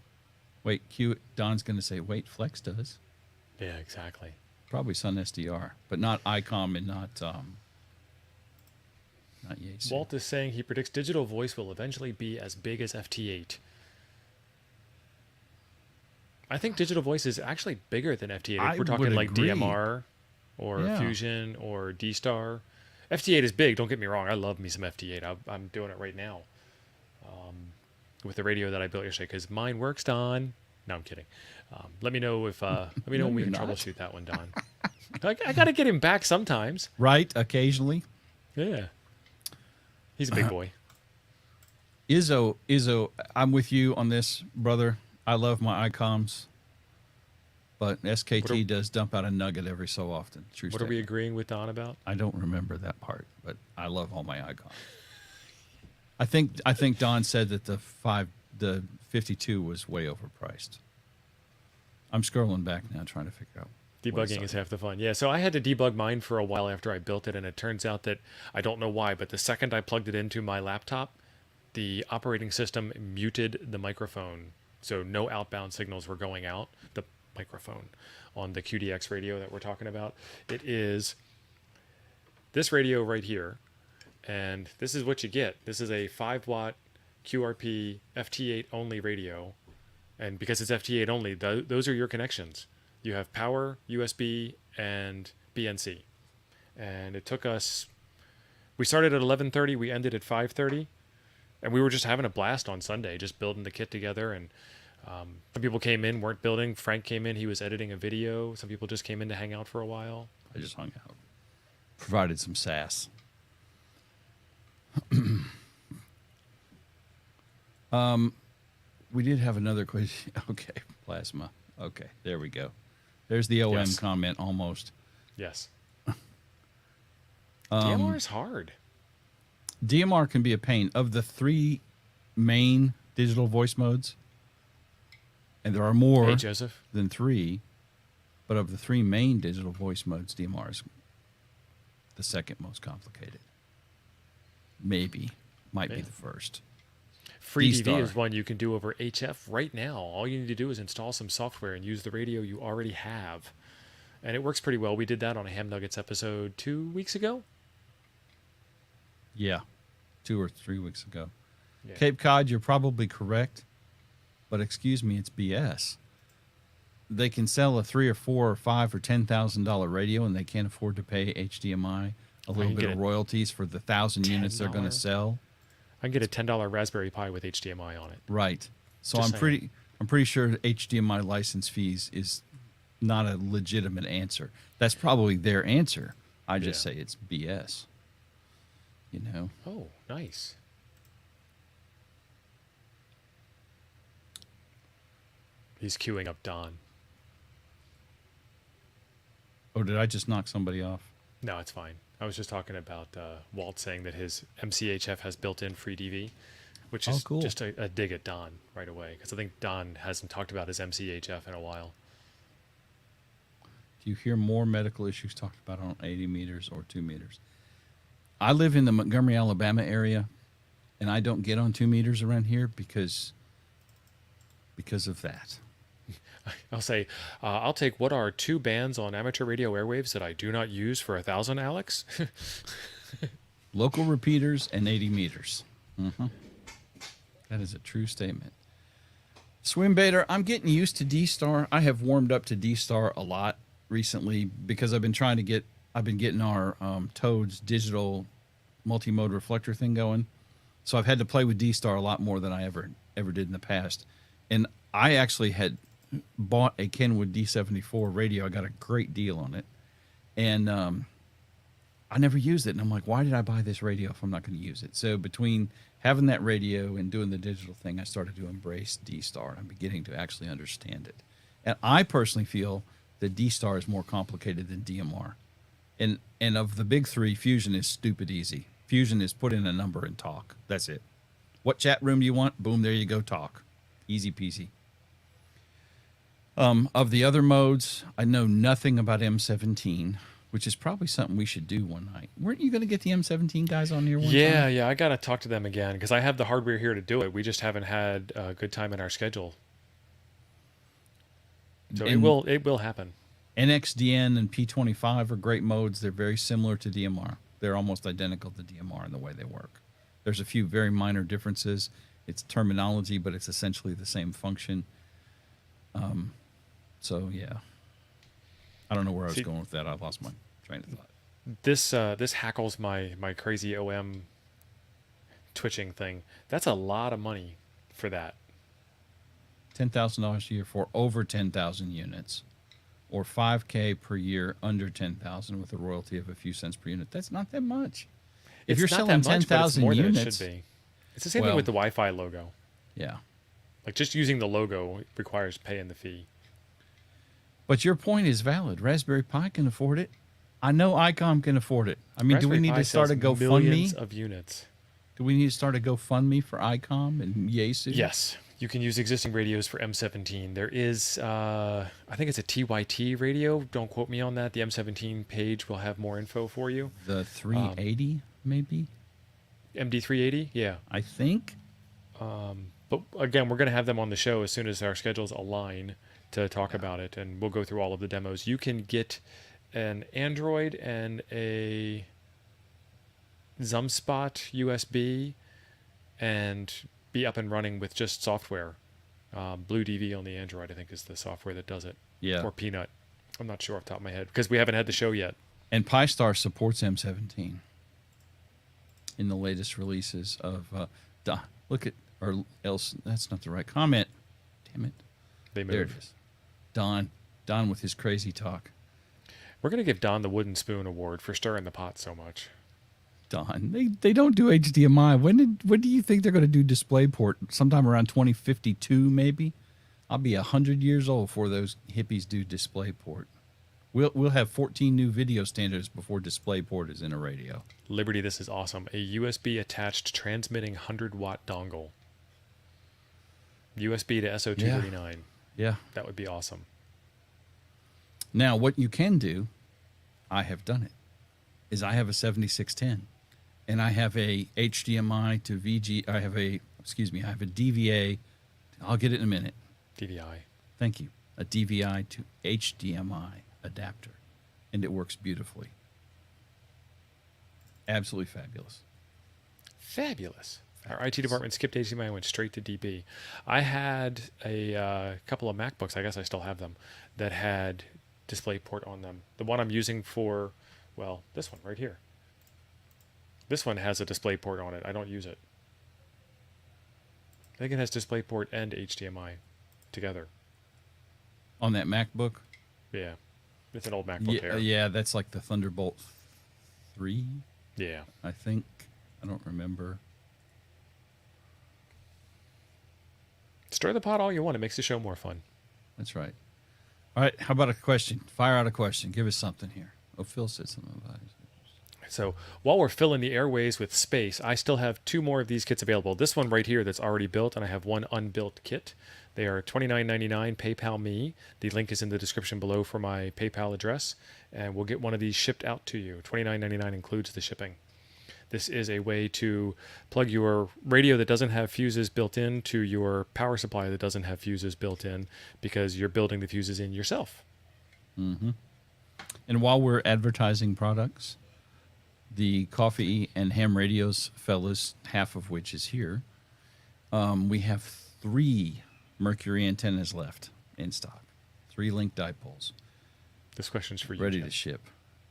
Wait, Don's going to say, wait, Flex does. Yeah, exactly. Probably Sun SDR, but not Icom and not Yates. Walt is saying he predicts digital voice will eventually be as big as FT8. I think digital voice is actually bigger than FT8. If we're talking like agree. DMR or Yeah. Fusion or D-Star. FT8 is big, don't get me wrong. I love me some FT8. I'm doing it right now with the radio that I built yesterday because mine works, Don. No, I'm kidding. Let me know if let me know No, when we you're can not. troubleshoot that one, Don. I got to get him back sometimes. Right, occasionally. Yeah. He's a big boy. Izzo, I'm with you on this, brother. I love my Icoms, but SKT does dump out a nugget every so often. True What are we statement. agreeing with Don about? I don't remember that part, but I love all my Icons. I think Don said that the 52 was way overpriced. I'm scrolling back now trying to figure out. what Debugging it's is half the fun. Yeah, so I had to debug mine for a while after I built it, and it turns out that I don't know why, but the second I plugged it into my laptop, the operating system muted the microphone. So no outbound signals were going out the microphone on the QDX radio that we're talking about. It is this radio right here, and this is what you get. This is a 5-watt QRP FT8 only radio, and because it's FT8 only, those are your connections. You have power, USB, and BNC. And it took us, we started at 11:30, we ended at 5:30, and we were just having a blast on Sunday, just building the kit together. And some people came in, weren't building. Frank came in, he was editing a video. Some people just came in to hang out for a while. I just hung out. Provided some sass. We did have another question. Okay, plasma. Okay, there we go. There's the OM Yes. comment almost. Yes. DMR is hard. DMR can be a pain. Of the 3 main digital voice modes, and there are more Hey, Joseph. than 3, but of the 3 main digital voice modes, DMR is the second most complicated. Might be Yeah. the first. Free DV D-Star. is one you can do over HF right now. All you need to do is install some software and use the radio you already have. And it works pretty well. We did that on a Ham Nuggets episode 2 weeks ago. Yeah, 2 or 3 weeks ago. Yeah. Cape Cod, you're probably correct, but excuse me, it's BS. They can sell a $3 or $4 or $5 or $10,000 radio, and they can't afford to pay HDMI a little can bit get of a royalties for the 1,000 units they're going to $10. sell. I can get a $10 Raspberry Pi with HDMI on it. Right. So Just I'm saying. pretty sure HDMI license fees is not a legitimate answer. That's probably their answer. I just Yeah. say it's BS. You know. Oh, nice. He's queuing up Don. Oh, did I just knock somebody off? No, it's fine. I was just talking about Walt saying that his MCHF has built-in free DV, which is cool. just a dig at Don right away, because I think Don hasn't talked about his MCHF in a while. Do you hear more medical issues talked about on 80 meters or 2 meters? I live in the Montgomery, Alabama area, and I don't get on 2 meters around here because of that. I'll say, I'll take what are 2 bands on amateur radio airwaves that I do not use for 1,000, Alex. Local repeaters and 80 meters. That is a true statement. Swim Baiter, I'm getting used to D-Star. I have warmed up to D-Star a lot recently because I've been getting our Toads digital multi-mode reflector thing going. So I've had to play with D-Star a lot more than I ever did in the past. And I actually had bought a Kenwood D74 radio. I got a great deal on it. And I never used it. And I'm like, why did I buy this radio if I'm not going to use it? So between having that radio and doing the digital thing, I started to embrace D-Star. And I'm beginning to actually understand it. And I personally feel that D-Star is more complicated than DMR. And of the big 3, Fusion is stupid easy. Fusion is put in a number and talk. That's it. What chat room do you want? Boom, there you go, talk. Easy peasy. Of the other modes, I know nothing about M17, which is probably something we should do one night. Weren't you going to get the M17 guys on here one Yeah, time? yeah, I gotta talk to them again because I have the hardware here to do it. We just haven't had a good time in our schedule, so And it will happen. NXDN and P25 are great modes. They're very similar to DMR. They're almost identical to DMR in the way they work. There's a few very minor differences. It's terminology, but it's essentially the same function. So yeah, I don't know where I was going with that. I lost my train of thought. This hackles my crazy OM twitching thing. That's a lot of money for that. $10,000 a year for over 10,000 units, or $5,000 per year under 10,000 with a royalty of a few cents per unit. That's not that much. If It's you're not selling that much, but it's 10,000 more than it units, should be. It's the same Well- thing with the Wi-Fi logo. yeah. Like just using the logo requires paying the fee. But your point is valid. Raspberry Pi can afford it. I know Icom can afford it. I mean, do we Raspberry need Pi to start a sells millions GoFundMe? of units. Do we need to start a GoFundMe for Icom and Yaesu? Yes, you can use existing radios for M17. There is, I think it's a TYT radio. Don't quote me on that. The M17 page will have more info for you. The 380, maybe? MD380, yeah. I think. But again, we're going to have them on the show as soon as our schedules align to talk about it, and we'll go through all of the demos. You can get an Android and a ZumSpot USB and be up and running with just software. Blue DV on the Android, I think, is the software that does it. Yeah. Or Peanut. I'm not sure off the top of my head because we haven't had the show yet. And PiStar supports M17 in the latest releases of. Look at, or else that's not the right comment. Damn it! They move. There it is. Don with his crazy talk. We're going to give Don the Wooden Spoon Award for stirring the pot so much. Don, they don't do HDMI. When do you think they're going to do DisplayPort? Sometime around 2052, maybe. I'll be 100 years old before those hippies do DisplayPort. We'll have 14 new video standards before DisplayPort is in a radio. Liberty, this is awesome. A USB attached transmitting 100-watt dongle. USB to SO239. Yeah. That would be awesome. Now, what you can do, I have done it, is I have a 7610, and I have a HDMI to VG. I have a DVA. I'll get it in a minute. DVI. Thank you. A DVI to HDMI adapter, and it works beautifully. Absolutely fabulous. Fabulous. Our IT department skipped HDMI and went straight to DB. I had a couple of MacBooks, I guess I still have them, that had DisplayPort on them. The one I'm using for, well, this one right here. This one has a DisplayPort on it. I don't use it. I think it has DisplayPort and HDMI together. On that MacBook? Yeah. It's an old MacBook Air. Yeah, that's like the Thunderbolt 3, Yeah. I think. I don't remember. Stir the pot all you want. It makes the show more fun. That's right. All right, how about a question? Fire out a question. Give us something here. Oh, Phil said something about it. So while we're filling the airways with space, I still have 2 more of these kits available. This one right here that's already built, and I have 1 unbuilt kit. They are $29.99 PayPal me. The link is in the description below for my PayPal address, and we'll get one of these shipped out to you. $29.99 includes the shipping. This is a way to plug your radio that doesn't have fuses built in to your power supply that doesn't have fuses built in, because you're building the fuses in yourself. Mm-hmm. And while we're advertising products, the Coffee and Ham Radios fellas, half of which is here, we have 3 Mercury antennas left in stock. 3 link dipoles. This question's for you. Ready Jim. to ship.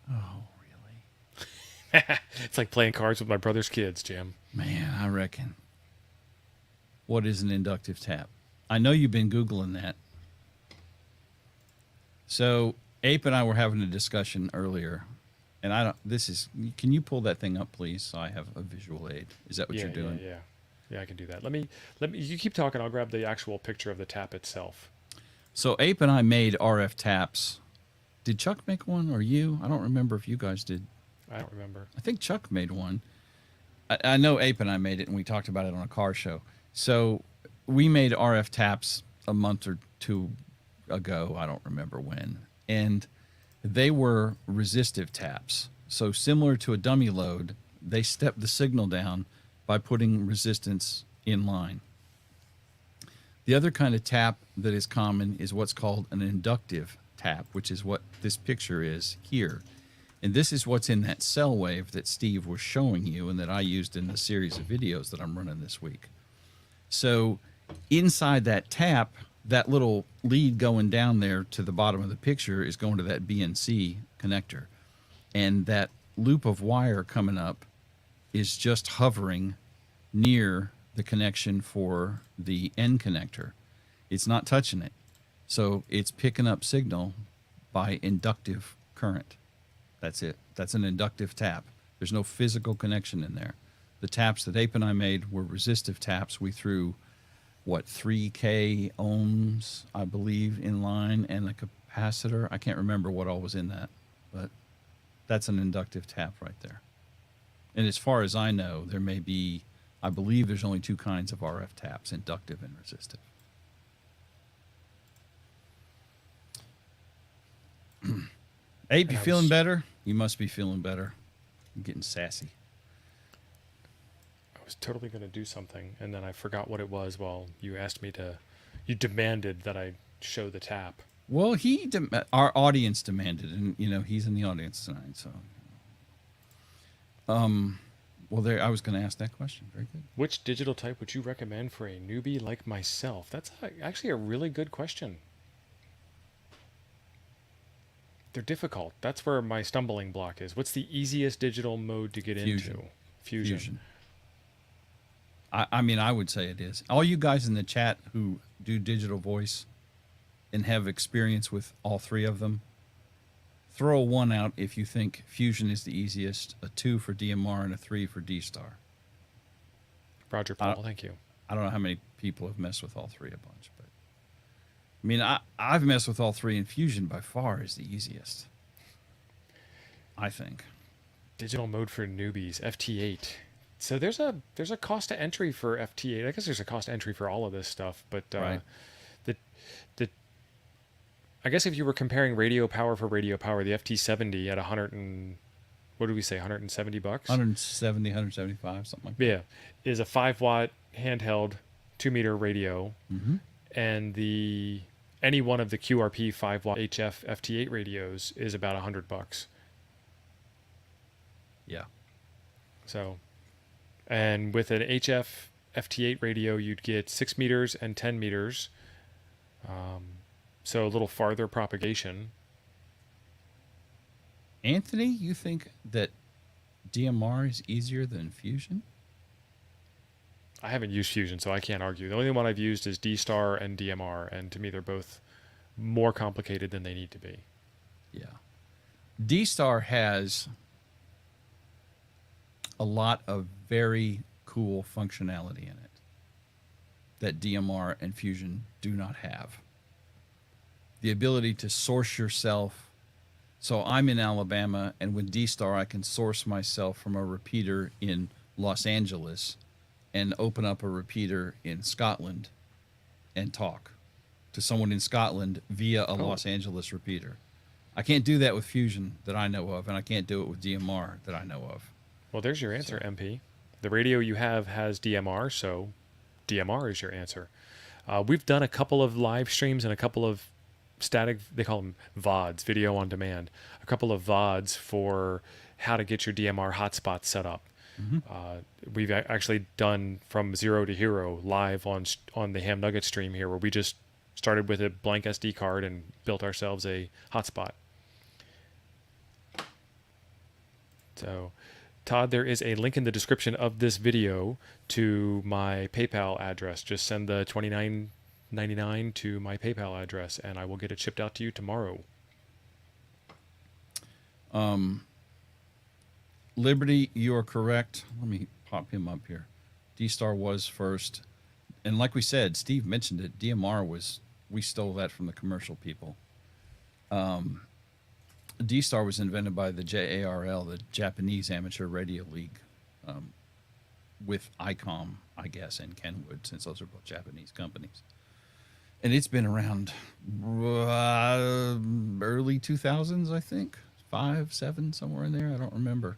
Oh, really? It's like playing cards with my brother's kids, Jim. Man, I reckon. What is an inductive tap? I know you've been Googling that. So Ape and I were having a discussion earlier, and can you pull that thing up, please, so I have a visual aid? Is that what you're doing? Yeah, I can do that. Let me, you keep talking. I'll grab the actual picture of the tap itself. So Ape and I made RF taps. Did Chuck make one, or you? I don't remember if you guys did. I don't remember. I think Chuck made one. I know Ape and I made it, and we talked about it on a car show. So we made RF taps a month or 2 ago. I don't remember when. And They were resistive taps. So similar to a dummy load, they step the signal down by putting resistance in line. The other kind of tap that is common is what's called an inductive tap, which is what this picture is here. And this is what's in that cell wave that Steve was showing you and that I used in the series of videos that I'm running this week. So inside that tap, that little lead going down there to the bottom of the picture is going to that BNC connector. And that loop of wire coming up is just hovering near the connection for the N connector. It's not touching it. So it's picking up signal by inductive current. That's it. That's an inductive tap. There's no physical connection in there. The taps that Ape and I made were resistive taps. We threw, 3K ohms, I believe, in line, and a capacitor. I can't remember what all was in that, but that's an inductive tap right there. And as far as I know, there may be, I believe there's only two kinds of RF taps, inductive and resistive. Ape, you feeling better? You must be feeling better. I'm getting sassy. I was totally going to do something, and then I forgot what it was while you asked me to. You demanded that I show the tap. Well, our audience demanded, and he's in the audience tonight. So, well, there. I was going to ask that question. Very good. Which digital type would you recommend for a newbie like myself? That's actually a really good question. They're difficult. That's where my stumbling block is. What's the easiest digital mode to get into? Fusion. I mean, I would say it is. All you guys in the chat who do digital voice and have experience with all three of them, throw a 1 out if you think Fusion is the easiest, a 2 for DMR, and a 3 for D-Star. Roger, Paul. Thank you. I don't know how many people have messed with all three a bunch, but I mean, I've messed with all three, and Fusion by far is the easiest, I think. Digital mode for newbies, FT8. So there's a cost to entry for FT8. I guess there's a cost to entry for all of this stuff, but right. I guess if you were comparing radio power for radio power, the FT70 at 100 and what do we say, 170 bucks? 170, 175, something like that. Yeah, is a 5-watt handheld 2-meter radio, and any one of the QRP 5-watt HF FT8 radios is about $100. Yeah. So, and with an HF FT8 radio, you'd get 6 meters and 10 meters. So a little farther propagation. Anthony, you think that DMR is easier than Fusion? I haven't used Fusion, so I can't argue. The only one I've used is D-Star and DMR, and to me they're both more complicated than they need to be. Yeah. D-Star has a lot of very cool functionality in it that DMR and Fusion do not have. The ability to source yourself. So I'm in Alabama, and with D-Star, I can source myself from a repeater in Los Angeles and open up a repeater in Scotland and talk to someone in Scotland via a Los Angeles repeater. I can't do that with Fusion that I know of, and I can't do it with DMR that I know of. Well, there's your answer, MP. The radio you have has DMR, so DMR is your answer. We've done a couple of live streams and a couple of static, they call them VODs, video on demand, a couple of VODs for how to get your DMR hotspot set up. We've actually done from zero to hero live on the Ham Nugget stream here, where we just started with a blank SD card and built ourselves a hotspot. So, Todd, there is a link in the description of this video to my PayPal address. Just send the $29.99 to my PayPal address, and I will get it shipped out to you tomorrow. Liberty, you are correct. Let me pop him up here. D-Star was first. And like we said, Steve mentioned it, DMR was, we stole that from the commercial people. D-Star was invented by the JARL, the Japanese Amateur Radio League, with Icom, I guess, and Kenwood, since those are both Japanese companies. And it's been around early early 2000s, I think. 5, 7, somewhere in there. I don't remember.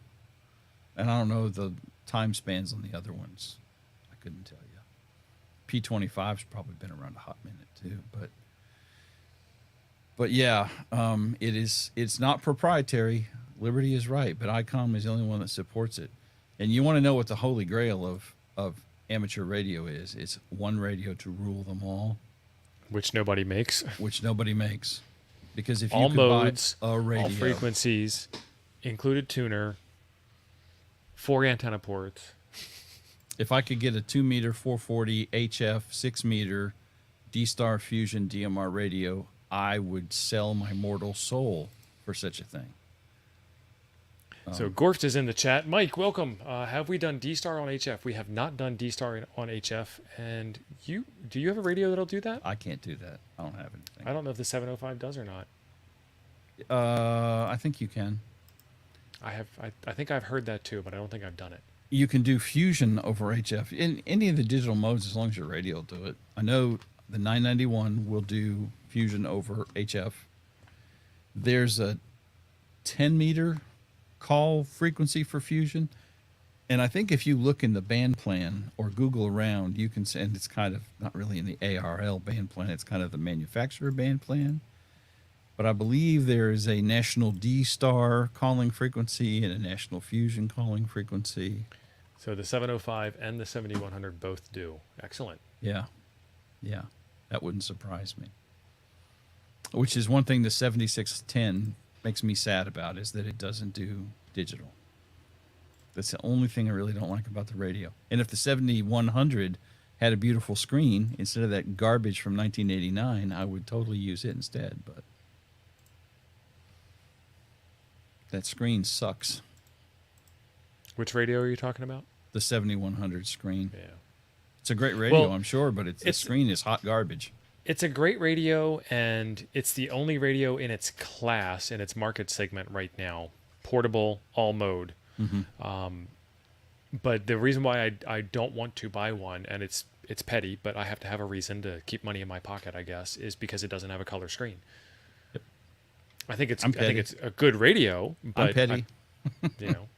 And I don't know the time spans on the other ones. I couldn't tell you. P25's probably been around a hot minute too, but yeah, it's not proprietary. Liberty is right, but Icom is the only one that supports it. And you want to know what the holy grail of amateur radio is? It's one radio to rule them all, Which nobody makes. which nobody makes. Because if you All could modes, buy a radio, all frequencies, included tuner, 4 antenna ports. if I could get a 2 meter 440 HF 6 meter D-Star Fusion DMR radio, I would sell my mortal soul for such a thing. So Gorft is in the chat. Mike, welcome. Have we done D-Star on HF? We have not done D-Star on HF. And do you have a radio that'll do that? I can't do that. I don't have anything. I don't know if the 705 does or not. I think you can. I think I've heard that too, but I don't think I've done it. You can do fusion over HF in any of the digital modes as long as your radio will do it. I know the 991 will do fusion over HF. There's a 10 meter call frequency for fusion. And I think if you look in the band plan or Google around, you can see, and it's kind of not really in the ARL band plan, it's kind of the manufacturer band plan. But I believe there is a national D-Star calling frequency and a national fusion calling frequency. So the 705 and the 7100 both do. Excellent. Yeah. Yeah. That wouldn't surprise me. Which is one thing the 7610 makes me sad about, is that it doesn't do digital. That's the only thing I really don't like about the radio. And if the 7100 had a beautiful screen instead of that garbage from 1989, I would totally use it instead. But that screen sucks. Which radio are you talking about? The 7100 screen. Yeah. It's a great radio, Well, I'm sure, but the screen is hot garbage. It's a great radio, and it's the only radio in its class, in its market segment right now. Portable, all mode. Mm-hmm. But the reason why I don't want to buy one, and it's petty, but I have to have a reason to keep money in my pocket, I guess, is because it doesn't have a color screen. Yep. I think it's a good radio, but I'm petty. You know.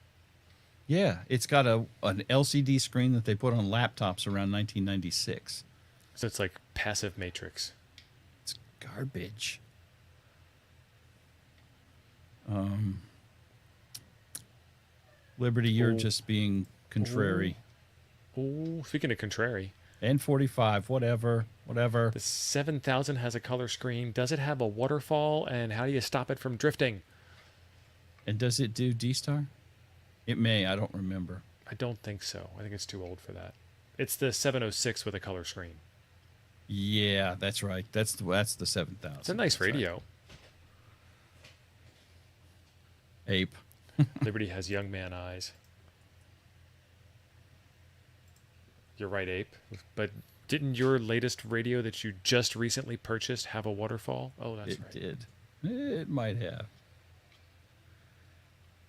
Yeah, it's got an LCD screen that they put on laptops around 1996. So it's like passive matrix. It's garbage. Liberty, you're just being contrary. Oh, speaking of contrary. N45, whatever. The 7000 has a color screen. Does it have a waterfall? And how do you stop it from drifting? And does it do D-Star? It may. I don't remember. I don't think so. I think it's too old for that. It's the 706 with a color screen. Yeah, that's right. That's the 7000. It's a nice That's right. radio. Ape. Liberty has young man eyes. You're right, Ape. But didn't your latest radio that you just recently purchased have a waterfall? Oh, that's right. It did. It might have.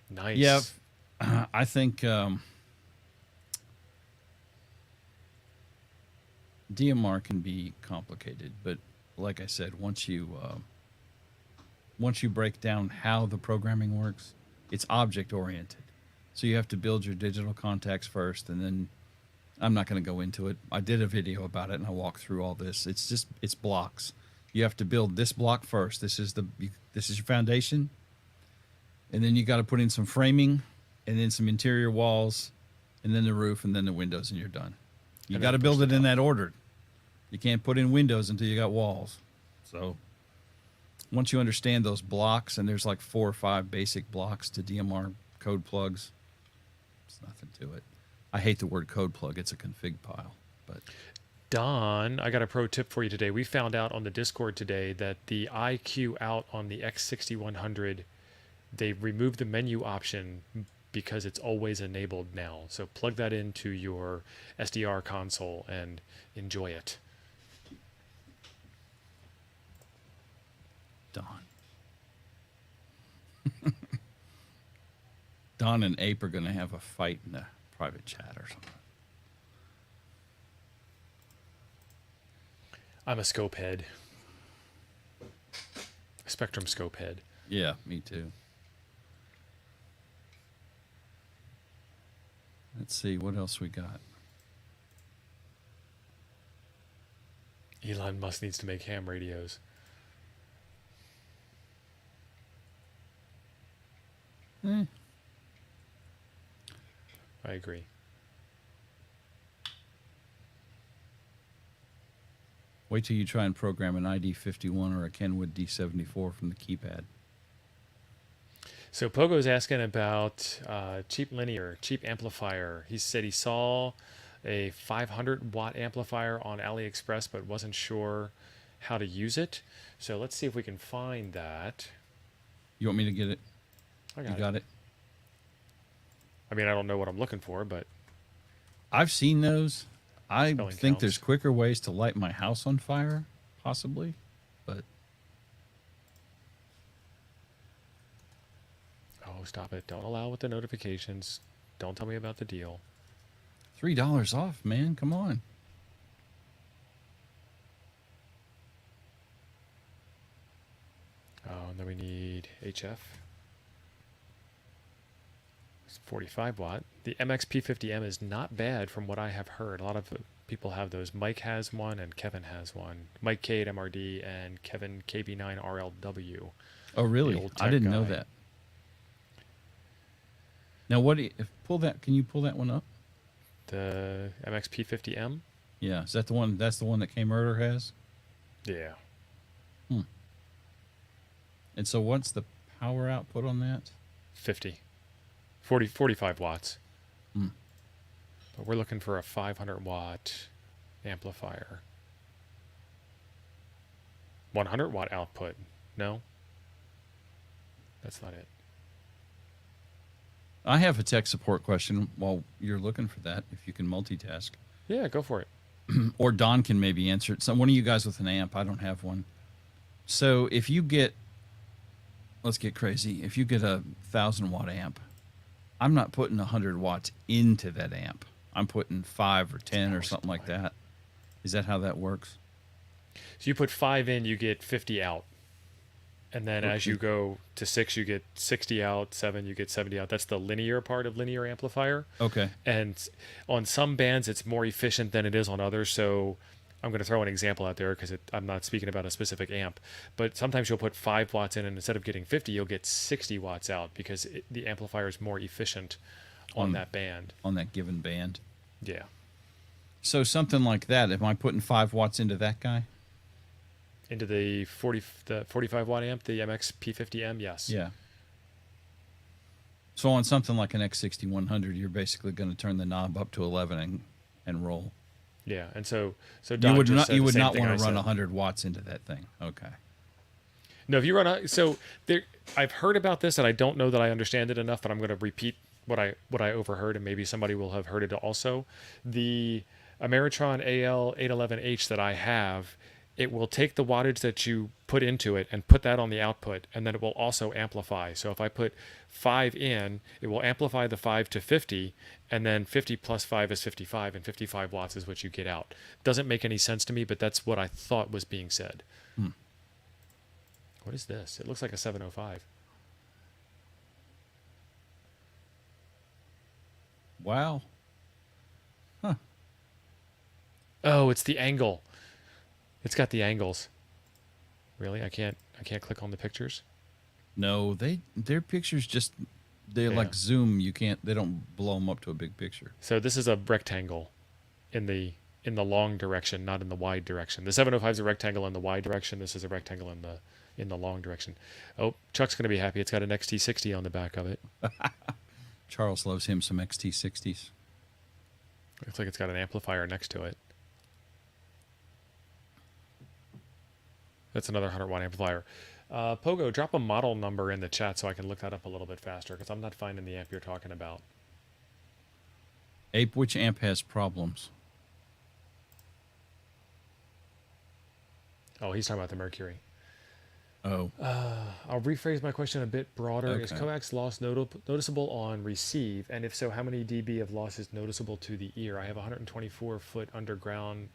Nice. Yeah, I think DMR can be complicated, but like I said, once you break down how the programming works, it's object oriented. So you have to build your digital contacts first, and then I'm not going to go into it. I did a video about it, and I walked through all this. It's blocks. You have to build this block first. This is your foundation, and then you got to put in some framing, and then some interior walls, and then the roof, and then the windows, and you're done. You got to build it in that order. You can't put in windows until you got walls. So once you understand those blocks, and there's like 4 or 5 basic blocks to DMR code plugs, it's nothing to it. I hate the word code plug. It's a config pile. But Don, I got a pro tip for you today. We found out on the Discord today that the IQ out on the X6100, they removed the menu option because it's always enabled now. So plug that into your SDR console and enjoy it. Don and Ape are going to have a fight in the private chat or something. I'm a scope head. A spectrum scope head. Yeah, me too. Let's see what else we got. Elon Musk needs to make ham radios. Eh. I agree. Wait till you try and program an ID51 or a Kenwood D74 from the keypad. So Pogo's asking about cheap linear, cheap amplifier. He said he saw a 500 watt amplifier on AliExpress, but wasn't sure how to use it. So let's see if we can find that. You want me to get it? I You got it? I mean, I don't know what I'm looking for, but I've seen those. I Spelling think counts. there's quicker ways to light my house on fire, possibly, but oh, stop it. Don't allow with the notifications. Don't tell me about the deal. $3 off, man. Come on. Oh, and then we need HF. It's 45 watt. The MX P50M is not bad from what I have heard. A lot of people have those. Mike has one and Kevin has one. Mike K at MRD and Kevin KB9RLW. Oh, really? old I tech didn't know guy. that. Now, what do you, if pull that? Can you pull that one up? The MX P50M? Yeah, is that the one? That's the one that K Murder has. Yeah. And so, what's the power output on that? 45 watts. Hmm. But we're looking for a 500 watt amplifier. 100 watt output. No? That's not it. I have a tech support question while you're looking for that, if you can multitask. Yeah, go for it. Or Don can maybe answer it. So one of you guys with an amp, I don't have one. So if you get, let's get crazy. If you get a 1,000-watt amp, I'm not putting 100 watts into that amp. I'm putting 5 or 10 or something like that. Is that how that works? So you put 5 in, you get 50 out. And then as you go to 6, you get 60 out. 7, you get 70 out. That's the linear part of linear amplifier. Okay. And on some bands, it's more efficient than it is on others. So I'm going to throw an example out there because I'm not speaking about a specific amp. But sometimes you'll put 5 watts in, and instead of getting 50, you'll get 60 watts out because the amplifier is more efficient on that band. On that given band. Yeah. So something like that, am I putting 5 watts into that guy? Into the 45 watt amp, the MX P50M, yes. Yeah. So on something like an X6100, you're basically going to turn the knob up to 11 and roll. Yeah, and so You Don would just not said you the would same not thing want I to run said. 100 watts into that thing. Okay. No, if you run I've heard about this and I don't know that I understand it enough, but I'm going to repeat what I overheard, and maybe somebody will have heard it also. The Ameritron AL811H that I have, it will take the wattage that you put into it and put that on the output, and then it will also amplify. So if I put 5 in, it will amplify the 5 to 50, and then 50 plus 5 is 55, and 55 watts is what you get out. Doesn't make any sense to me, but that's what I thought was being said. What is this? It looks like a 705. Wow. Oh, it's the angle. It's got the angles. Really? I can't click on the pictures? No, their pictures just they like zoom. You can't. They don't blow them up to a big picture. So this is a rectangle in the long direction, not in the wide direction. The 705 is a rectangle in the wide direction. This is a rectangle in the long direction. Oh, Chuck's going to be happy. It's got an XT60 on the back of it. Charles loves him some XT60s. Looks like it's got an amplifier next to it. That's another 100 watt amplifier. Pogo, drop a model number in the chat so I can look that up a little bit faster because I'm not finding the amp you're talking about. Ape, which amp has problems? Oh, he's talking about the Mercury. Oh. I'll rephrase my question a bit broader. Is Okay. coax loss noticeable on receive? And if so, how many dB of loss is noticeable to the ear? I have a 124-foot underground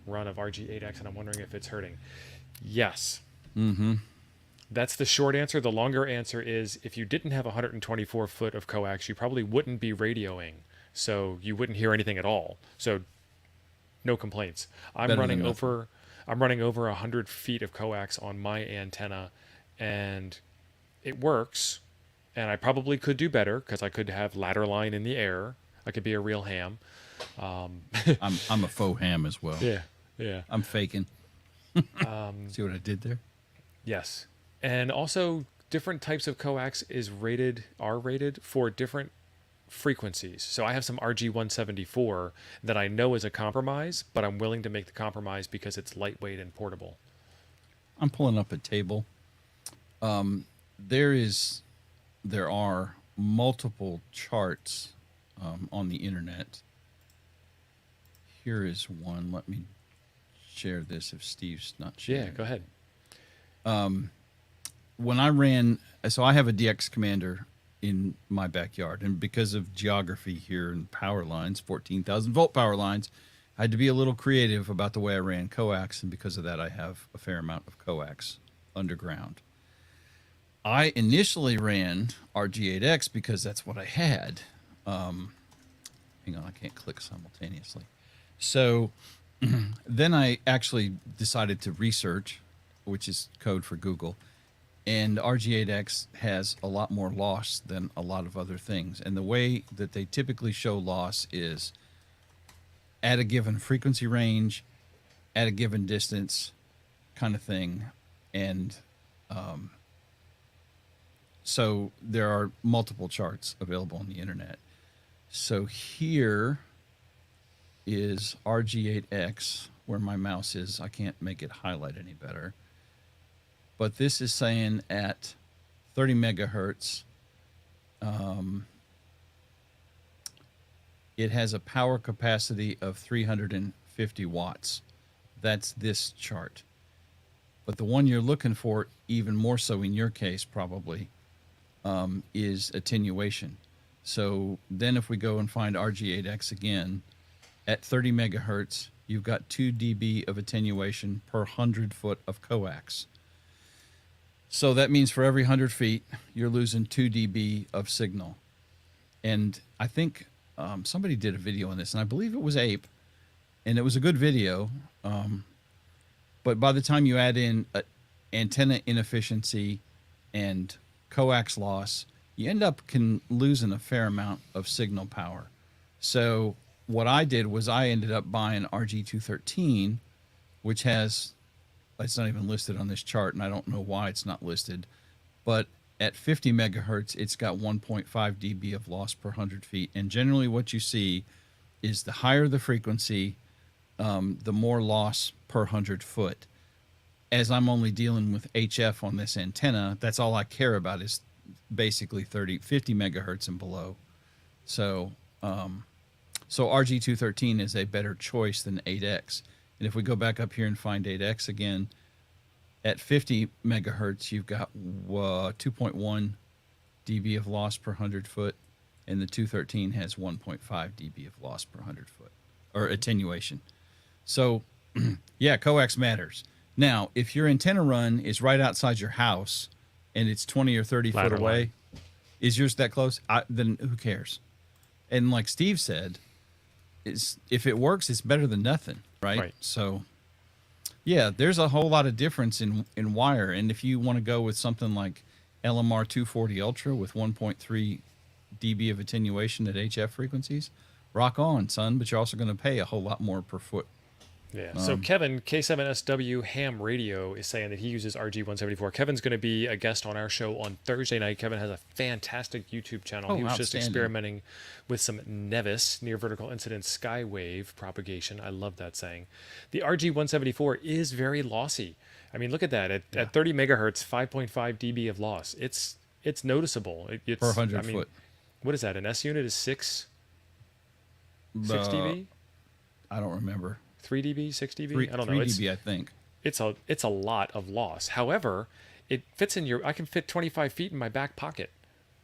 run of RG8X, and I'm wondering if it's hurting. Yes. Mm-hmm. That's the short answer. The longer answer is if you didn't have 124 foot of coax, you probably wouldn't be radioing. So you wouldn't hear anything at all. So no complaints. Better than nothing. I'm running over 100 feet of coax on my antenna, and it works. And I probably could do better because I could have ladder line in the air. I could be a real ham. I'm a faux ham as well. Yeah, yeah. I'm faking. See what I did there? Yes. And also different types of coax are rated for different frequencies. So I have some RG174 that I know is a compromise, but I'm willing to make the compromise because it's lightweight and portable. I'm pulling up a table. There are multiple charts on the internet. Here is one. Let me share this if Steve's not sharing. Yeah, go ahead. When I ran, so I have a DX Commander in my backyard, and because of geography here and power lines, 14,000 volt power lines, I had to be a little creative about the way I ran coax, and because of that, I have a fair amount of coax underground. I initially ran RG8X because that's what I had. Hang on, I can't click simultaneously. So then I actually decided to research, which is code for Google, and RG8X has a lot more loss than a lot of other things. And the way that they typically show loss is at a given frequency range, at a given distance, kind of thing. And so there are multiple charts available on the internet. So here is RG8X, where my mouse is. I can't make it highlight any better. But this is saying at 30 megahertz, it has a power capacity of 350 watts. That's this chart. But the one you're looking for, even more so in your case probably, is attenuation. So then if we go and find RG8X again, at 30 megahertz, you've got 2 dB of attenuation per 100 foot of coax. So that means for every 100 feet, you're losing 2 dB of signal. And I think somebody did a video on this, and I believe it was Ape, and it was a good video. But by the time you add in antenna inefficiency and coax loss, you end up losing a fair amount of signal power. So what I did was I ended up buying RG213, which has, it's not even listed on this chart, and I don't know why it's not listed, but at 50 megahertz, it's got 1.5 dB of loss per 100 feet. And generally what you see is the higher the frequency, the more loss per 100 foot. As I'm only dealing with HF on this antenna, that's all I care about is basically 50 megahertz and below. So, so RG213 is a better choice than 8X. And if we go back up here and find 8X again, at 50 megahertz, you've got 2.1 dB of loss per 100 foot, and the 213 has 1.5 dB of loss per 100 foot, or attenuation. So, yeah, coax matters. Now, if your antenna run is right outside your house and it's 20 or 30 foot away, is yours that close? Then who cares? And like Steve said, if it works, it's better than nothing, right? So, yeah, there's a whole lot of difference in wire. And if you want to go with something like LMR 240 Ultra with 1.3 dB of attenuation at HF frequencies, rock on, son. But you're also going to pay a whole lot more per foot. Yeah. So Kevin, K7SW Ham Radio, is saying that he uses RG174. Kevin's going to be a guest on our show on Thursday night. Kevin has a fantastic YouTube channel. He was just experimenting with some NEVIS, near vertical incidence skywave propagation. I love that saying. The RG174 is very lossy. I mean, look at that. At 30 megahertz, 5.5 dB of loss. It's noticeable. It's per 100 foot. What is that? An S unit is 6 dB? I don't remember. 3 dB, 6 dB? I don't know. 3 dB, I think. It's a lot of loss. However, it fits in I can fit 25 feet in my back pocket.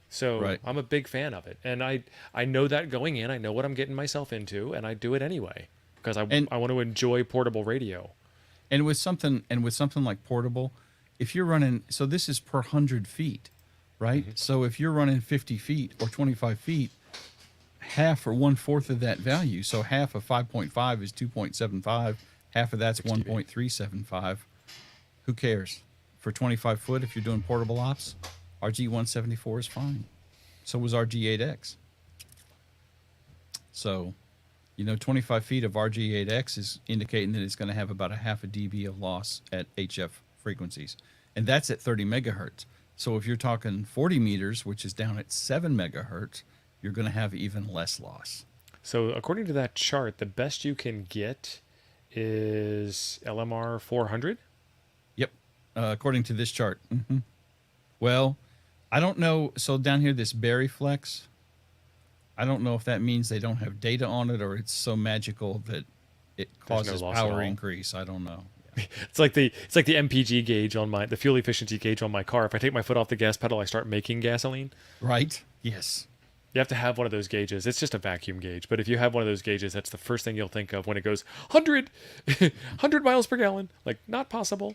So I'm a big fan of it. And I know that going in, I know what I'm getting myself into, and I do it anyway because I want to enjoy portable radio. And with something like portable, if you're running, so this is per 100 feet, right? So if you're running 50 feet or 25 feet, half or 1/4 of that value. So half of 5.5 is 2.75. Half of that's 1.375. Who cares? For 25 foot, if you're doing portable ops, RG174 is fine. So was RG8X. So, 25 feet of RG8X is indicating that it's going to have about a half a dB of loss at HF frequencies. And that's at 30 megahertz. So if you're talking 40 meters, which is down at 7 megahertz, you're going to have even less loss. So according to that chart, the best you can get is LMR 400? Yep, according to this chart. Well, I don't know. So down here, this Berry Flex, I don't know if that means they don't have data on it or it's so magical that it causes power increase. I don't know. Yeah. It's like the MPG gauge on the fuel efficiency gauge on my car. If I take my foot off the gas pedal, I start making gasoline. Right. Yes. You have to have one of those gauges. It's just a vacuum gauge, but if you have one of those gauges, that's the first thing you'll think of when it goes 100 miles per gallon. Like, not possible.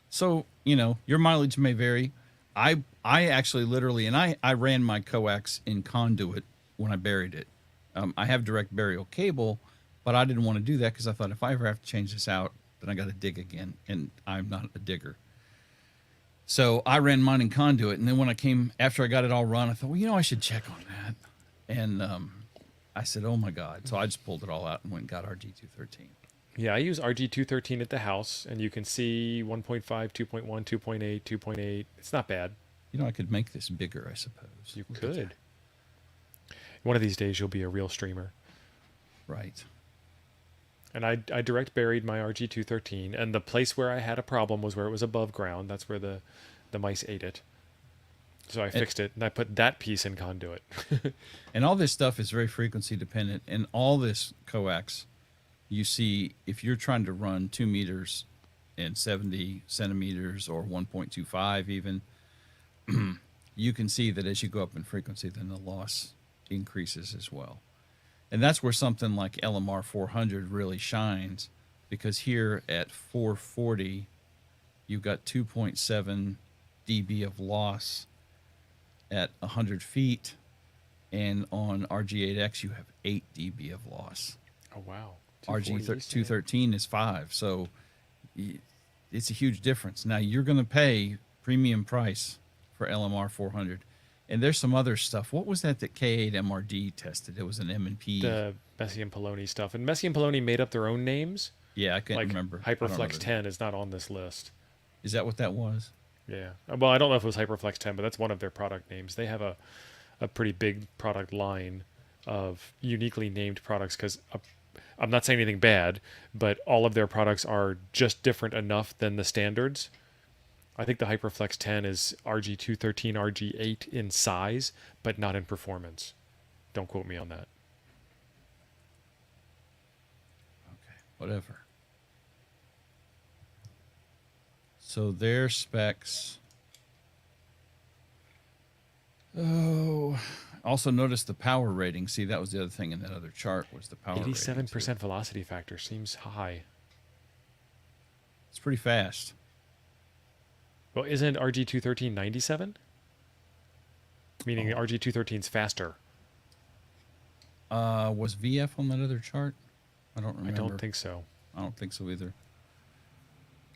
So, your mileage may vary. I actually literally, and I ran my coax in conduit when I buried it. I have direct burial cable, but I didn't want to do that because I thought if I ever have to change this out, then I got to dig again, and I'm not a digger. So I ran mine in conduit, and then when after I got it all run, I thought, well, I should check on that. And I said, oh my God. So I just pulled it all out and went and got RG213. Yeah, I use RG213 at the house, and you can see 1.5, 2.1, 2.8, 2.8. It's not bad. I could make this bigger, I suppose. You could. One of these days, you'll be a real streamer. Right. And I direct buried my RG213, and the place where I had a problem was where it was above ground. That's where the mice ate it. So I fixed it, and I put that piece in conduit. And all this stuff is very frequency dependent. And all this coax, you see, if you're trying to run 2 meters and 70 centimeters or 1.25 even, you can see that as you go up in frequency, then the loss increases as well. And that's where something like LMR 400 really shines, because here at 440, you've got 2.7 dB of loss at 100 feet, and on RG8X you have 8 dB of loss. Oh, wow. RG213 is 5, so it's a huge difference. Now you're going to pay premium price for LMR 400. And there's some other stuff. What was that K8MRD tested? It was an M&P. The Messi and Poloni stuff. And Messi and Poloni made up their own names. Yeah, I can't remember. Hyperflex 10 is not on this list. Is that what that was? Yeah. Well, I don't know if it was Hyperflex 10, but that's one of their product names. They have a pretty big product line of uniquely named products because I'm not saying anything bad, but all of their products are just different enough than the standards. I think the Hyperflex 10 is RG213, RG8 in size, but not in performance. Don't quote me on that. Okay, whatever. So their specs. Oh, also notice the power rating. See, that was the other thing in that other chart was the power rating. 87% velocity factor seems high. It's pretty fast. Well, isn't RG213 97? Meaning RG213 is faster. Was VF on that other chart? I don't remember. I don't think so. I don't think so either.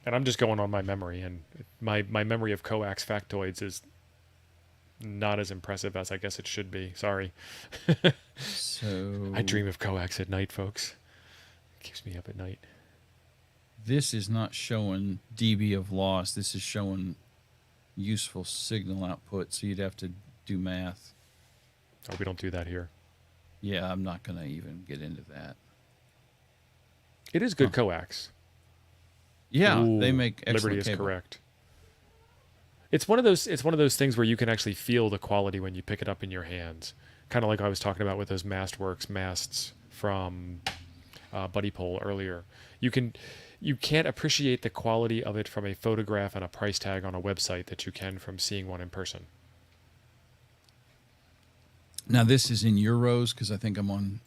And I'm just going on my memory, and my memory of coax factoids is not as impressive as I guess it should be. Sorry. So I dream of coax at night, folks. It keeps me up at night. This is not showing dB of loss. This is showing useful signal output, so you'd have to do math. Oh, we don't do that here. Yeah, I'm not going to even get into that. It is good coax. Yeah, Ooh, they make excellent Liberty is cable. correct. It's one of those things where you can actually feel the quality when you pick it up in your hands. Kind of like I was talking about with those Mastworks masts from Buddy Pole earlier. You can't appreciate the quality of it from a photograph and a price tag on a website that you can from seeing one in person. Now this is in euros because I think I'm on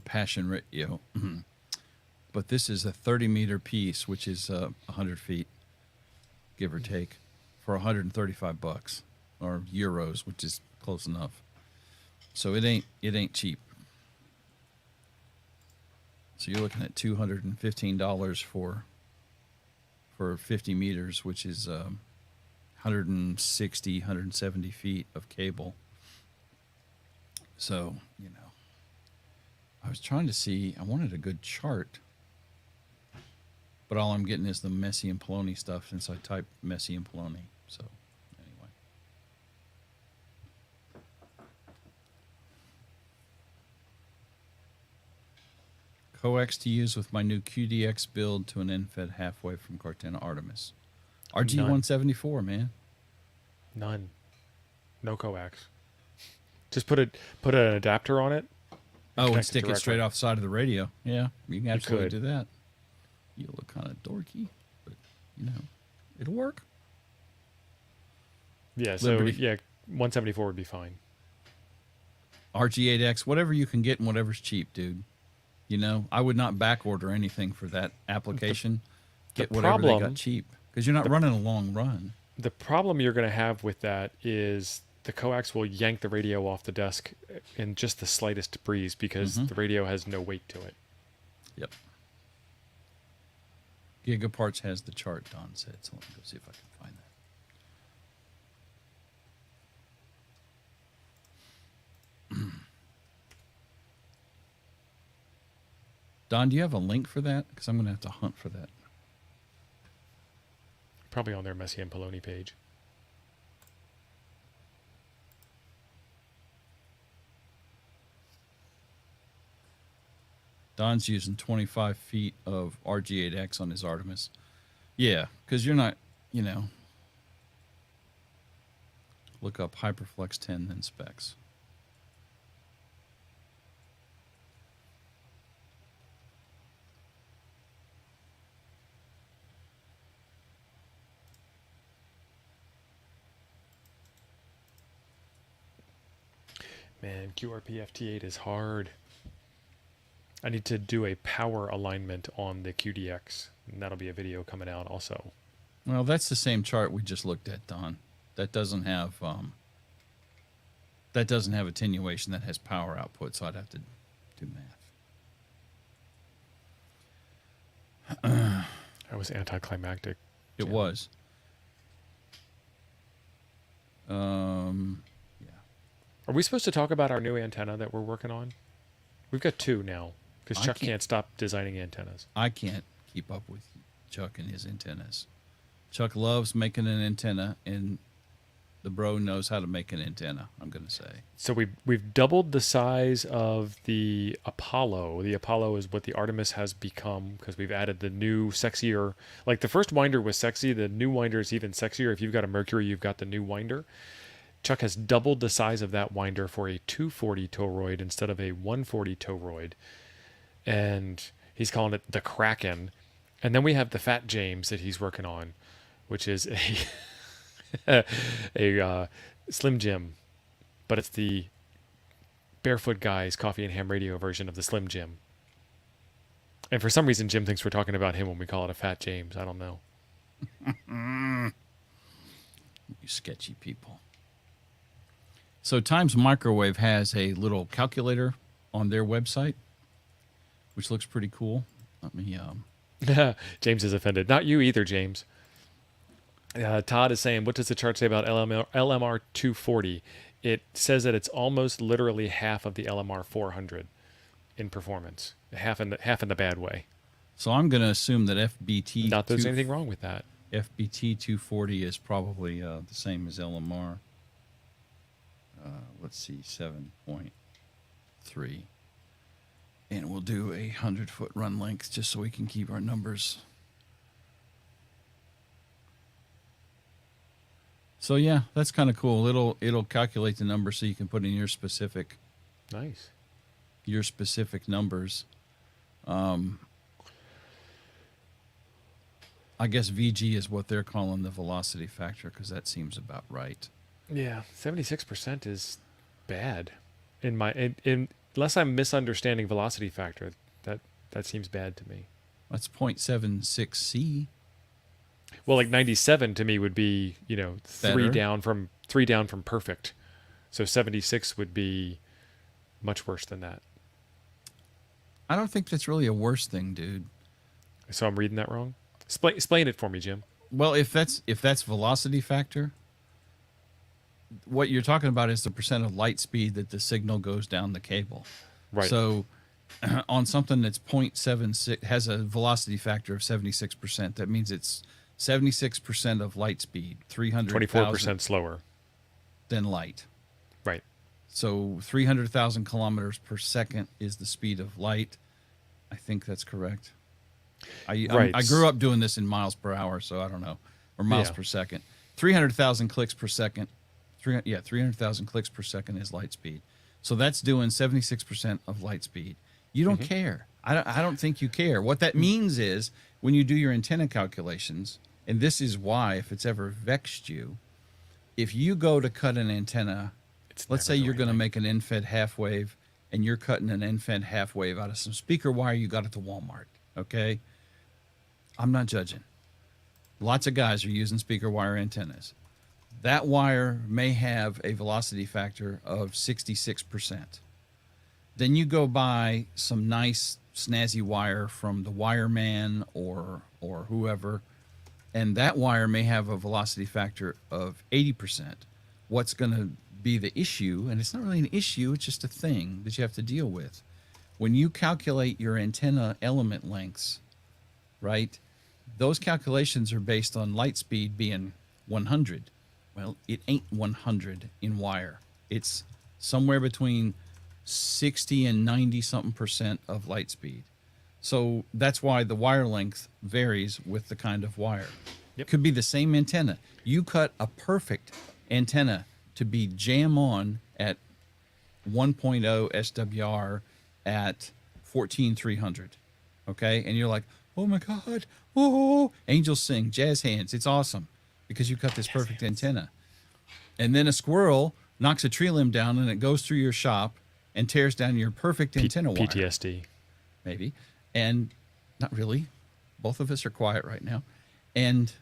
Passion Radio. But this is a 30-meter piece, which is 100 feet. give or take, for $135 or euros, which is close enough. So it ain't cheap. So you're looking at $215 for 50 meters, which is 160, 170 feet of cable. So, I was trying to see, I wanted a good chart, but all I'm getting is the Messi and Poloni stuff since I typed Messi and Poloni. So, anyway. Coax to use with my new QDX build to an NFED halfway from Cortana Artemis. RG174, man. None. No coax. Just put an adapter on it. And stick it straight off the side of the radio. Yeah, you can absolutely do that. You'll look kind of dorky, but, it'll work. Yeah, so, 174 would be fine. RG8X, whatever you can get and whatever's cheap, dude. I would not back order anything for that application. Get whatever they got cheap, because you're not running a long run. The problem you're going to have with that is the coax will yank the radio off the desk in just the slightest breeze because the radio has no weight to it. Yep. Gigaparts has the chart, Don said, so let me go see if I can find that. Don, do you have a link for that? Because I'm going to have to hunt for that. Probably on their Messi and Poloni page. Don's using 25 feet of RG8X on his Artemis. Yeah, because you're not, look up Hyperflex 10, then specs. Man, QRP-FT8 is hard. I need to do a power alignment on the QDX, and that'll be a video coming out also. Well, that's the same chart we just looked at, Don. That doesn't have attenuation. That has power output, so I'd have to do math. That was anticlimactic. It was. Are we supposed to talk about our new antenna that we're working on? We've got two now, because Chuck can't stop designing antennas. I can't keep up with Chuck and his antennas. Chuck loves making an antenna, and the bro knows how to make an antenna, I'm going to say. So we've doubled the size of the Apollo. The Apollo is what the Artemis has become, because we've added the new, sexier... Like, the first winder was sexy. The new winder is even sexier. If you've got a Mercury, you've got the new winder. Chuck has doubled the size of that winder for a 240 toroid instead of a 140 toroid. And he's calling it the Kraken. And then we have the Fat James that he's working on, which is a Slim Jim. But it's the Barefoot Guys Coffee and Ham Radio version of the Slim Jim. And for some reason, Jim thinks we're talking about him when we call it a Fat James. I don't know. You sketchy people. So Times Microwave has a little calculator on their website, which looks pretty cool. Let me... James is offended. Not you either, James. Todd is saying, what does the chart say about LMR 240? It says that it's almost literally half of the LMR 400 in performance. Half in the bad way. So I'm going to assume that FBT... Not that there's anything wrong with that. FBT 240 is probably the same as LMR. Let's see, 7.3. And we'll do a 100-foot run length just so we can keep our numbers. So yeah, that's kind of cool. It'll calculate the number so you can put in your specific numbers. I guess VG is what they're calling the velocity factor, because that seems about right. Yeah, 76% is bad. Unless I'm misunderstanding velocity factor, that seems bad to me. That's 0.76C. Well, like 97 to me would be, three Better. down from perfect. So 76 would be much worse than that. I don't think that's really a worse thing, dude. So I'm reading that wrong. Explain it for me, Jim. Well, if that's velocity factor, what you're talking about is the percent of light speed that the signal goes down the cable. Right. So on something that's 0.76 has a velocity factor of 76%, that means it's 76% of light speed, 300,000 24% slower. than light. Right. So 300,000 kilometers per second is the speed of light. I think that's correct. Right. I grew up doing this in miles per hour, so I don't know, or miles Yeah. per second. 300,000 clicks per second. 300,000 clicks per second is light speed. So that's doing 76% of light speed. You don't care. I don't think you care. What that means is when you do your antenna calculations, and this is why, if it's ever vexed you, if you go to cut an antenna, let's say you're going to make an end-fed half wave, and you're cutting an end-fed half wave out of some speaker wire you got at the Walmart, okay? I'm not judging. Lots of guys are using speaker wire antennas. That wire may have a velocity factor of 66%. Then you go buy some nice snazzy wire from the wireman or whoever, and that wire may have a velocity factor of 80%. What's going to be the issue, and it's not really an issue, it's just a thing that you have to deal with. When you calculate your antenna element lengths, right, those calculations are based on light speed being 100. Well, it ain't 100 in wire. It's somewhere between 60 and 90 something percent of light speed. So that's why the wire length varies with the kind of wire. Yep. Could be the same antenna. You cut a perfect antenna to be jam on at 1.0 SWR at 14,300. Okay? And you're like, oh my God, whoa, angels sing, jazz hands. It's awesome because you cut this perfect antenna. And then a squirrel knocks a tree limb down and it goes through your shop and tears down your perfect antenna wire. PTSD. Maybe. And not really. Both of us are quiet right now. And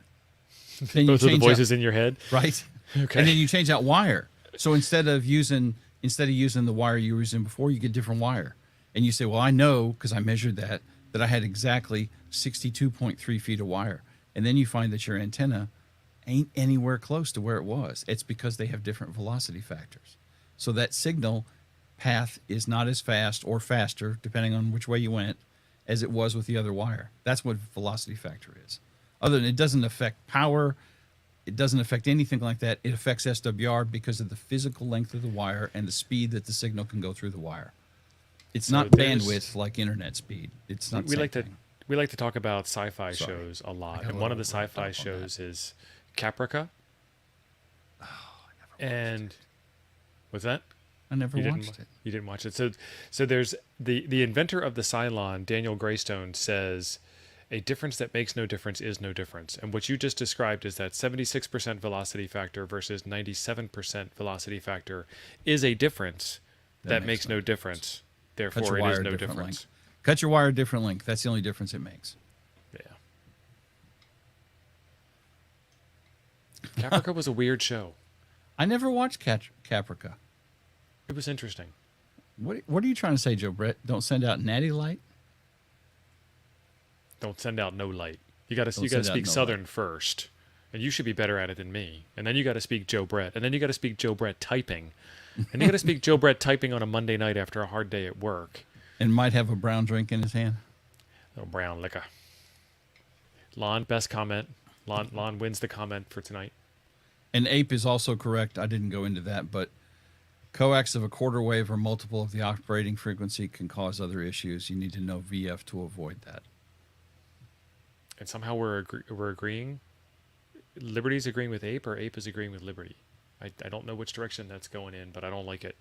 then Both you of the change voices out, in your head. right? Okay. And then you change out wire. So instead of using the wire you were using before, you get different wire. And you say, well, I know because I measured that I had exactly 62.3 feet of wire. And then you find that your antenna ain't anywhere close to where it was. It's because they have different velocity factors. So that signal path is not as fast or faster, depending on which way you went, as it was with the other wire. That's what velocity factor is. Other than it doesn't affect power, it doesn't affect anything like that. It affects SWR because of the physical length of the wire and the speed that the signal can go through the wire. It's So not there's- bandwidth like internet speed. It's not. we same like to thing. we like to talk about sci-fi Sorry. shows a I lot, got and a one of the little wrapped sci-fi up on shows is Caprica. And what's that? I never You watched didn't, it. You didn't watch it. So there's the inventor of the Cylon, Daniel Greystone, says a difference that makes no difference is no difference. And what you just described is that 76% velocity factor versus 97% velocity factor is a difference that makes no difference. Cut your Therefore, it wire is a no different difference. length. Cut your wire a different length. That's the only difference it makes. Yeah. Caprica was a weird show. I never watched Caprica. It was interesting. What are you trying to say, Joe Brett? Don't send out natty light? Don't send out no light. You got to Don't send out speak no Southern first, and you should be better at it than me. And then you got to speak Joe Brett, and then you got to speak Joe Brett typing, and you got to speak Joe Brett typing on a Monday night after a hard day at work. And might have a brown drink in his hand? Little brown liquor. Lon, best comment. Lon wins the comment for tonight. And ape is also correct. I didn't go into that, but coax of a quarter wave or multiple of the operating frequency can cause other issues. You need to know VF to avoid that. And somehow we're agreeing. Liberty's agreeing with Ape, or Ape is agreeing with Liberty. I don't know which direction that's going in, but I don't like it.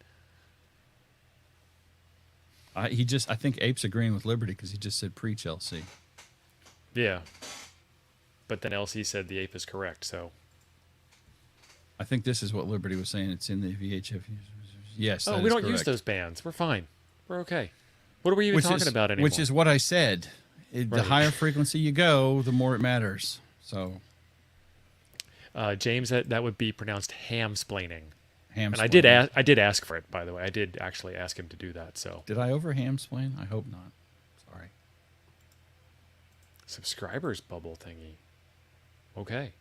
I think Ape's agreeing with Liberty because he just said preach LC. Yeah. But then LC said the Ape is correct, so. I think this is what Liberty was saying. It's in the VHF. Yes. Oh, that we is don't use correct. those bands. We're fine. We're okay. What are we even talking about anymore? Which is what I said. The Right. higher frequency you go, the more it matters. So James, that would be pronounced ham-splaining. Ham And I did ask for it, by the way. I did actually ask him to do that. So Did I over ham-splain? I hope not. Sorry. subscribers bubble thingy. Okay.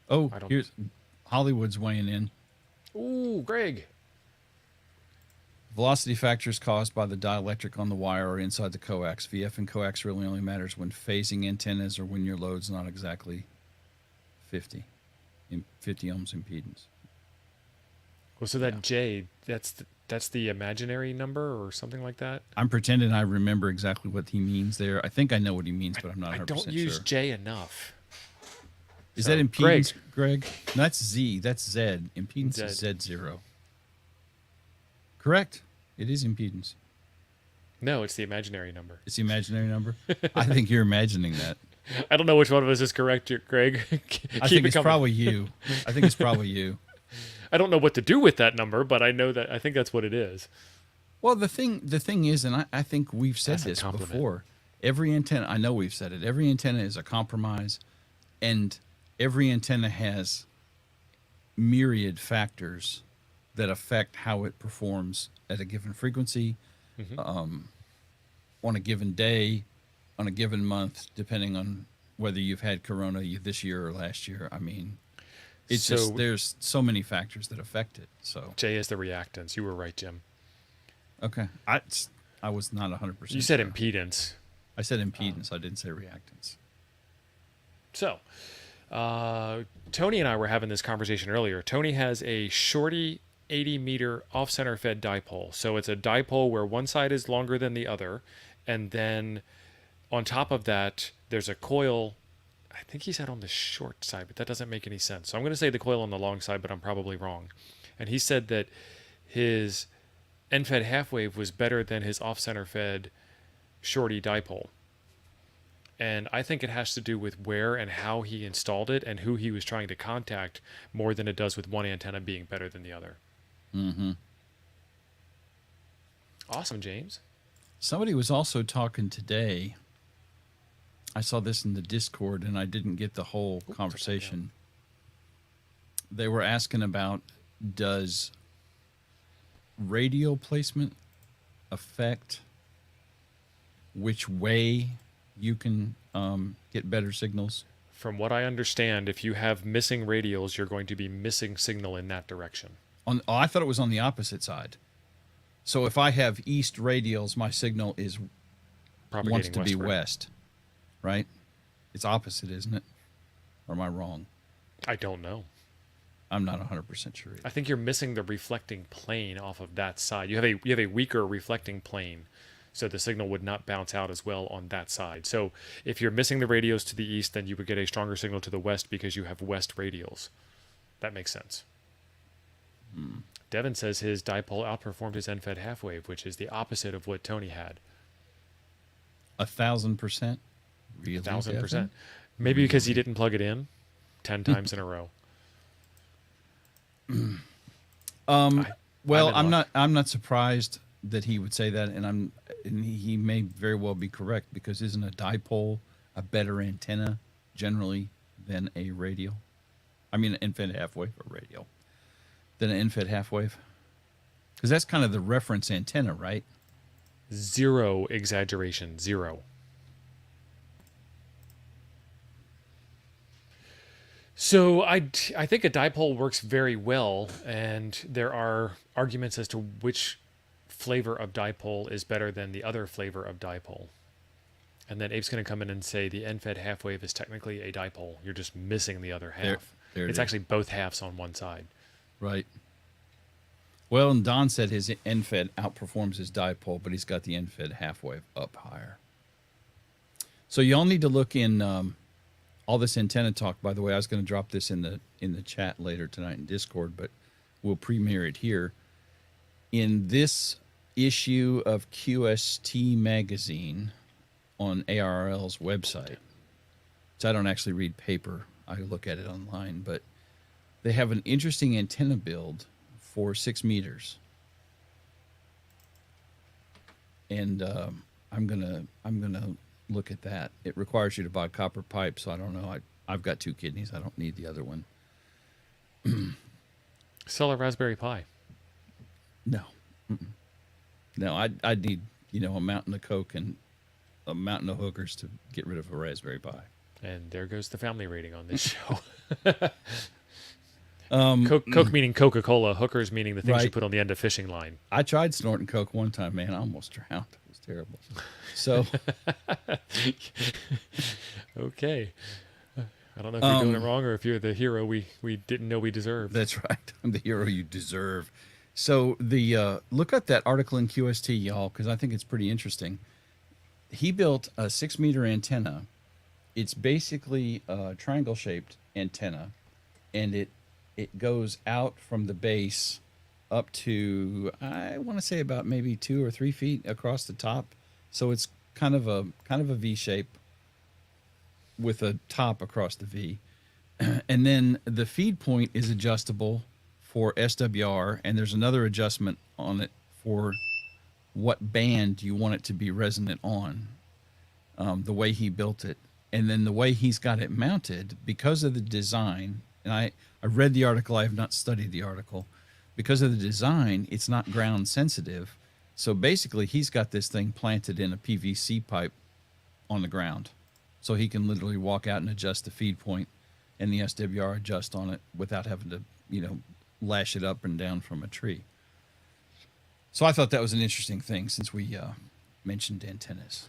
Oh, I don't- here's Hollywood's weighing in. Ooh, Greg. Velocity factors caused by the dielectric on the wire or inside the coax. VF and coax really only matters when phasing antennas or when your load's not exactly 50 ohms impedance. Well, so that J, that's the imaginary number or something like that. I'm pretending I remember exactly what he means there. I think I know what he means, but I'm not 100% I don't sure. use J enough. Is So, that impedance, Greg? No, that's Z. That's Z. Impedance is Z. Z0. Correct. It is impedance. No, it's the imaginary number. It's the imaginary number. I think you're imagining that. I don't know which one of us is correct, Greg. I think it's probably you. I think it's probably you. I don't know what to do with that number, but I know that I think that's what it is. Well, the thing is, and I think we've said That's a this compliment. before. Every antenna, I know we've said it. Every antenna is a compromise, and every antenna has myriad factors that affect how it performs at a given frequency, on a given day, on a given month, depending on whether you've had corona this year or last year. I mean, it's So- just there's so many factors that affect it. So J is the reactance. You were right, Jim. okay, I was not 100%. You said sure. impedance. I said impedance. I didn't say reactance. So, Tony and I were having this conversation earlier. Tony has a shorty 80-meter off-center fed dipole. So it's a dipole where one side is longer than the other, and then on top of that, there's a coil. I think he said on the short side, but that doesn't make any sense. So I'm going to say the coil on the long side, but I'm probably wrong. And he said that his end-fed half-wave was better than his off-center fed shorty dipole. And I think it has to do with where and how he installed it and who he was trying to contact more than it does with one antenna being better than the other. Mm-hmm. Awesome, James. Somebody was also talking today. I saw this in the Discord, and I didn't get the whole conversation. They were asking about, does radio placement affect which way you can get better signals? From what I understand, if you have missing radials, you're going to be missing signal in that direction. I thought it was on the opposite side. So if I have east radials, my signal is Propagating wants to be westward. west, right? It's opposite, isn't it? Or am I wrong? I don't know. I'm not 100% sure. I think you're missing the reflecting plane off of that side. You have a weaker reflecting plane, so the signal would not bounce out as well on that side. So if you're missing the radios to the east, then you would get a stronger signal to the west because you have west radials. That makes sense. Devin says his dipole outperformed his end-fed half-wave, which is the opposite of what Tony had. 1,000%. Really? 1,000%. Maybe because he didn't plug it in 10 times in a row. Well, I'm in I'm not surprised that he would say that, and he may very well be correct, because isn't a dipole a better antenna generally than a radial? I mean, an end-fed half-wave or radial than an end-fed half-wave, because that's kind of the reference antenna, right? Zero exaggeration. Zero. So I think a dipole works very well, and there are arguments as to which flavor of dipole is better than the other flavor of dipole. And then Abe's going to come in and say the end-fed half-wave is technically a dipole. You're just missing the other half. There it It's is. actually both halves on one side. Right. Well, and Don said his end-fed outperforms his dipole, but he's got the end-fed half-wave up higher. So y'all need to look in all this antenna talk. By the way, I was going to drop this in the chat later tonight in Discord, but we'll premiere it here. In this issue of QST magazine on ARRL's website, so I don't actually read paper, I look at it online, but they have an interesting antenna build for 6 meters, and I'm gonna look at that. It requires you to buy copper pipe, so I don't know. I've got 2 kidneys. I don't need the other one. Sell a Raspberry Pi. No. No, I'd need, a mountain of Coke and a mountain of hookers to get rid of a Raspberry Pi. And there goes the family rating on this show. Coke meaning Coca-Cola, hookers meaning the things you Right. put on the end of fishing line. I tried snorting Coke one time, man. I almost drowned. It was terrible. So, Okay. I don't know if you're doing it wrong or if you're the hero we didn't know we deserved. that's right. I'm the hero you deserve. So, look up that article in QST, y'all, because I think it's pretty interesting. He built a 6-meter antenna. It's basically a triangle-shaped antenna, and it goes out from the base up to, I want to say, about maybe 2 or 3 feet across the top. So it's kind of a V shape with a top across the V. And then the feed point is adjustable for SWR, and there's another adjustment on it for what band you want it to be resonant on, the way he built it. And then the way he's got it mounted, because of the design, and I read the article, I have not studied the article. Because of the design, it's not ground sensitive. So basically, he's got this thing planted in a PVC pipe on the ground. So he can literally walk out and adjust the feed point and the SWR adjust on it without having to, lash it up and down from a tree. So I thought that was an interesting thing since we mentioned antennas.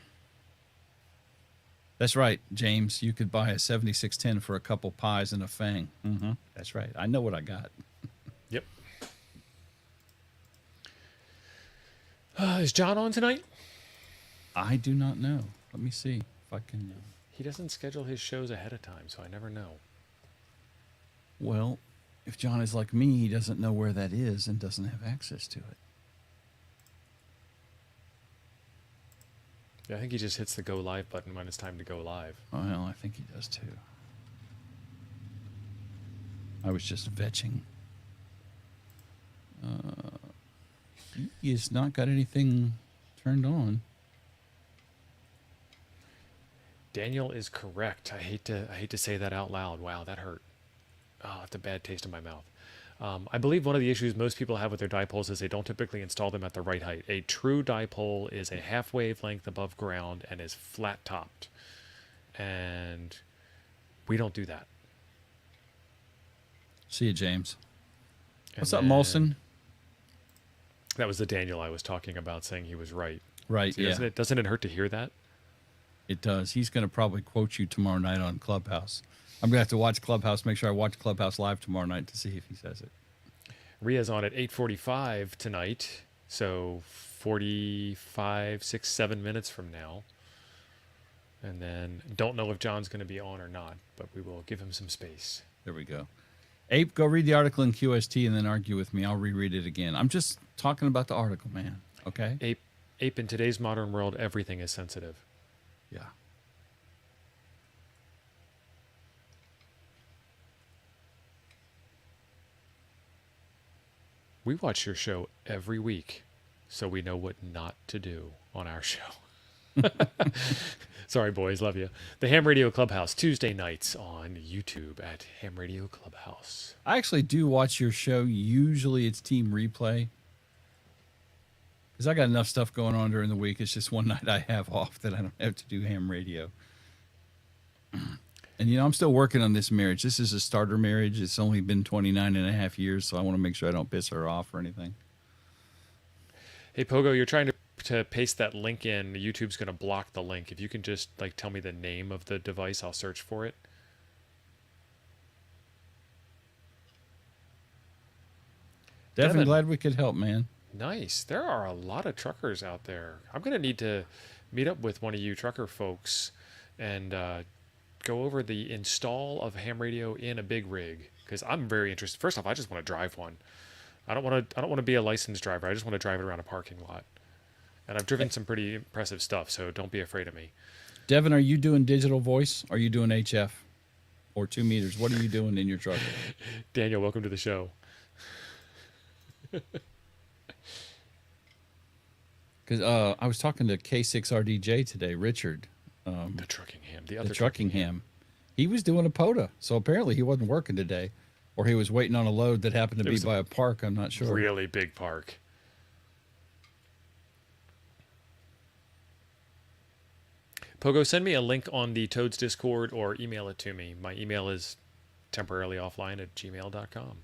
That's right, James. You could buy a 7610 for a couple pies and a fang. Mm-hmm. That's right. I know what I got. Yep. Is John on tonight? I do not know. Let me see if I can. He doesn't schedule his shows ahead of time, so I never know. Well, if John is like me, he doesn't know where that is and doesn't have access to it. Yeah, I think he just hits the go live button when it's time to go live. Well, I think he does too. I was just vetching. He has not got anything turned on. Daniel is correct. I hate to say that out loud. Wow, that hurt. Oh, that's a bad taste in my mouth. I believe one of the issues most people have with their dipoles is they don't typically install them at the right height. A true dipole is a half wavelength above ground and is flat topped. And we don't do that. See you, James. And What's up, then- Molson? That was the Daniel I was talking about saying he was right. Right, See, yeah. Doesn't it hurt to hear that? It does. He's going to probably quote you tomorrow night on Clubhouse. I'm going to have to watch Clubhouse, make sure I watch Clubhouse live tomorrow night to see if he says it. Ria's on at 8:45 tonight, so 45, 6, 7 minutes from now. And then don't know if John's going to be on or not, but we will give him some space. There we go. Ape, go read the article in QST and then argue with me. I'll reread it again. I'm just talking about the article, man. Okay? Ape, in today's modern world, everything is sensitive. Yeah. We watch your show every week, so we know what not to do on our show. Sorry, boys. Love you. The Ham Radio Clubhouse, Tuesday nights on YouTube at Ham Radio Clubhouse. I actually do watch your show. Usually it's team replay. Because I got enough stuff going on during the week. It's just one night I have off that I don't have to do ham radio. And, I'm still working on this marriage. This is a starter marriage. It's only been 29 and a half years, so I want to make sure I don't piss her off or anything. Hey, Pogo, you're trying to paste that link in. YouTube's going to block the link. If you can just tell me the name of the device, I'll search for it. Devin, Devin. glad we could help, man. Nice. There are a lot of truckers out there. I'm going to need to meet up with one of you trucker folks and go over the install of ham radio in a big rig, because I'm very interested. First off, I just want to drive one. I don't want to be a licensed driver. I just want to drive it around a parking lot. And I've driven some pretty impressive stuff, so don't be afraid of me. Devin, are you doing digital voice? Are you doing HF or 2 meters? What are you doing in your truck? Daniel, welcome to the show. Because I was talking to K6RDJ today, Richard, The Truckingham, the other the Truckingham. He was doing a POTA, so apparently he wasn't working today, or he was waiting on a load that happened to be by a park. I'm not sure. Really big park. Pogo, send me a link on the Toads Discord or email it to me. My email is temporarylyoffline@gmail.com.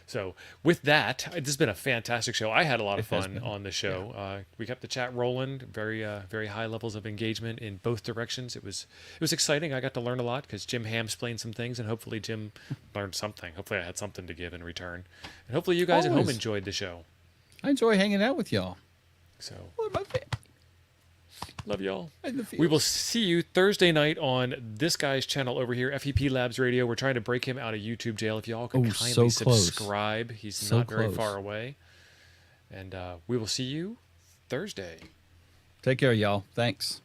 So with that, this has been a fantastic show. I had a lot of fun on the show. Yeah. We kept the chat rolling. Very high levels of engagement in both directions. It was exciting. I got to learn a lot because Jim ham-explained some things, and hopefully Jim learned something. Hopefully I had something to give in return, and hopefully you guys at home enjoyed the show. I enjoy hanging out with y'all. So my family. Love y'all. We will see you Thursday night on this guy's channel over here, FEP Labs Radio. We're trying to break him out of YouTube jail. If y'all could kindly subscribe. He's not very far away. And we will see you Thursday. Take care, y'all. Thanks.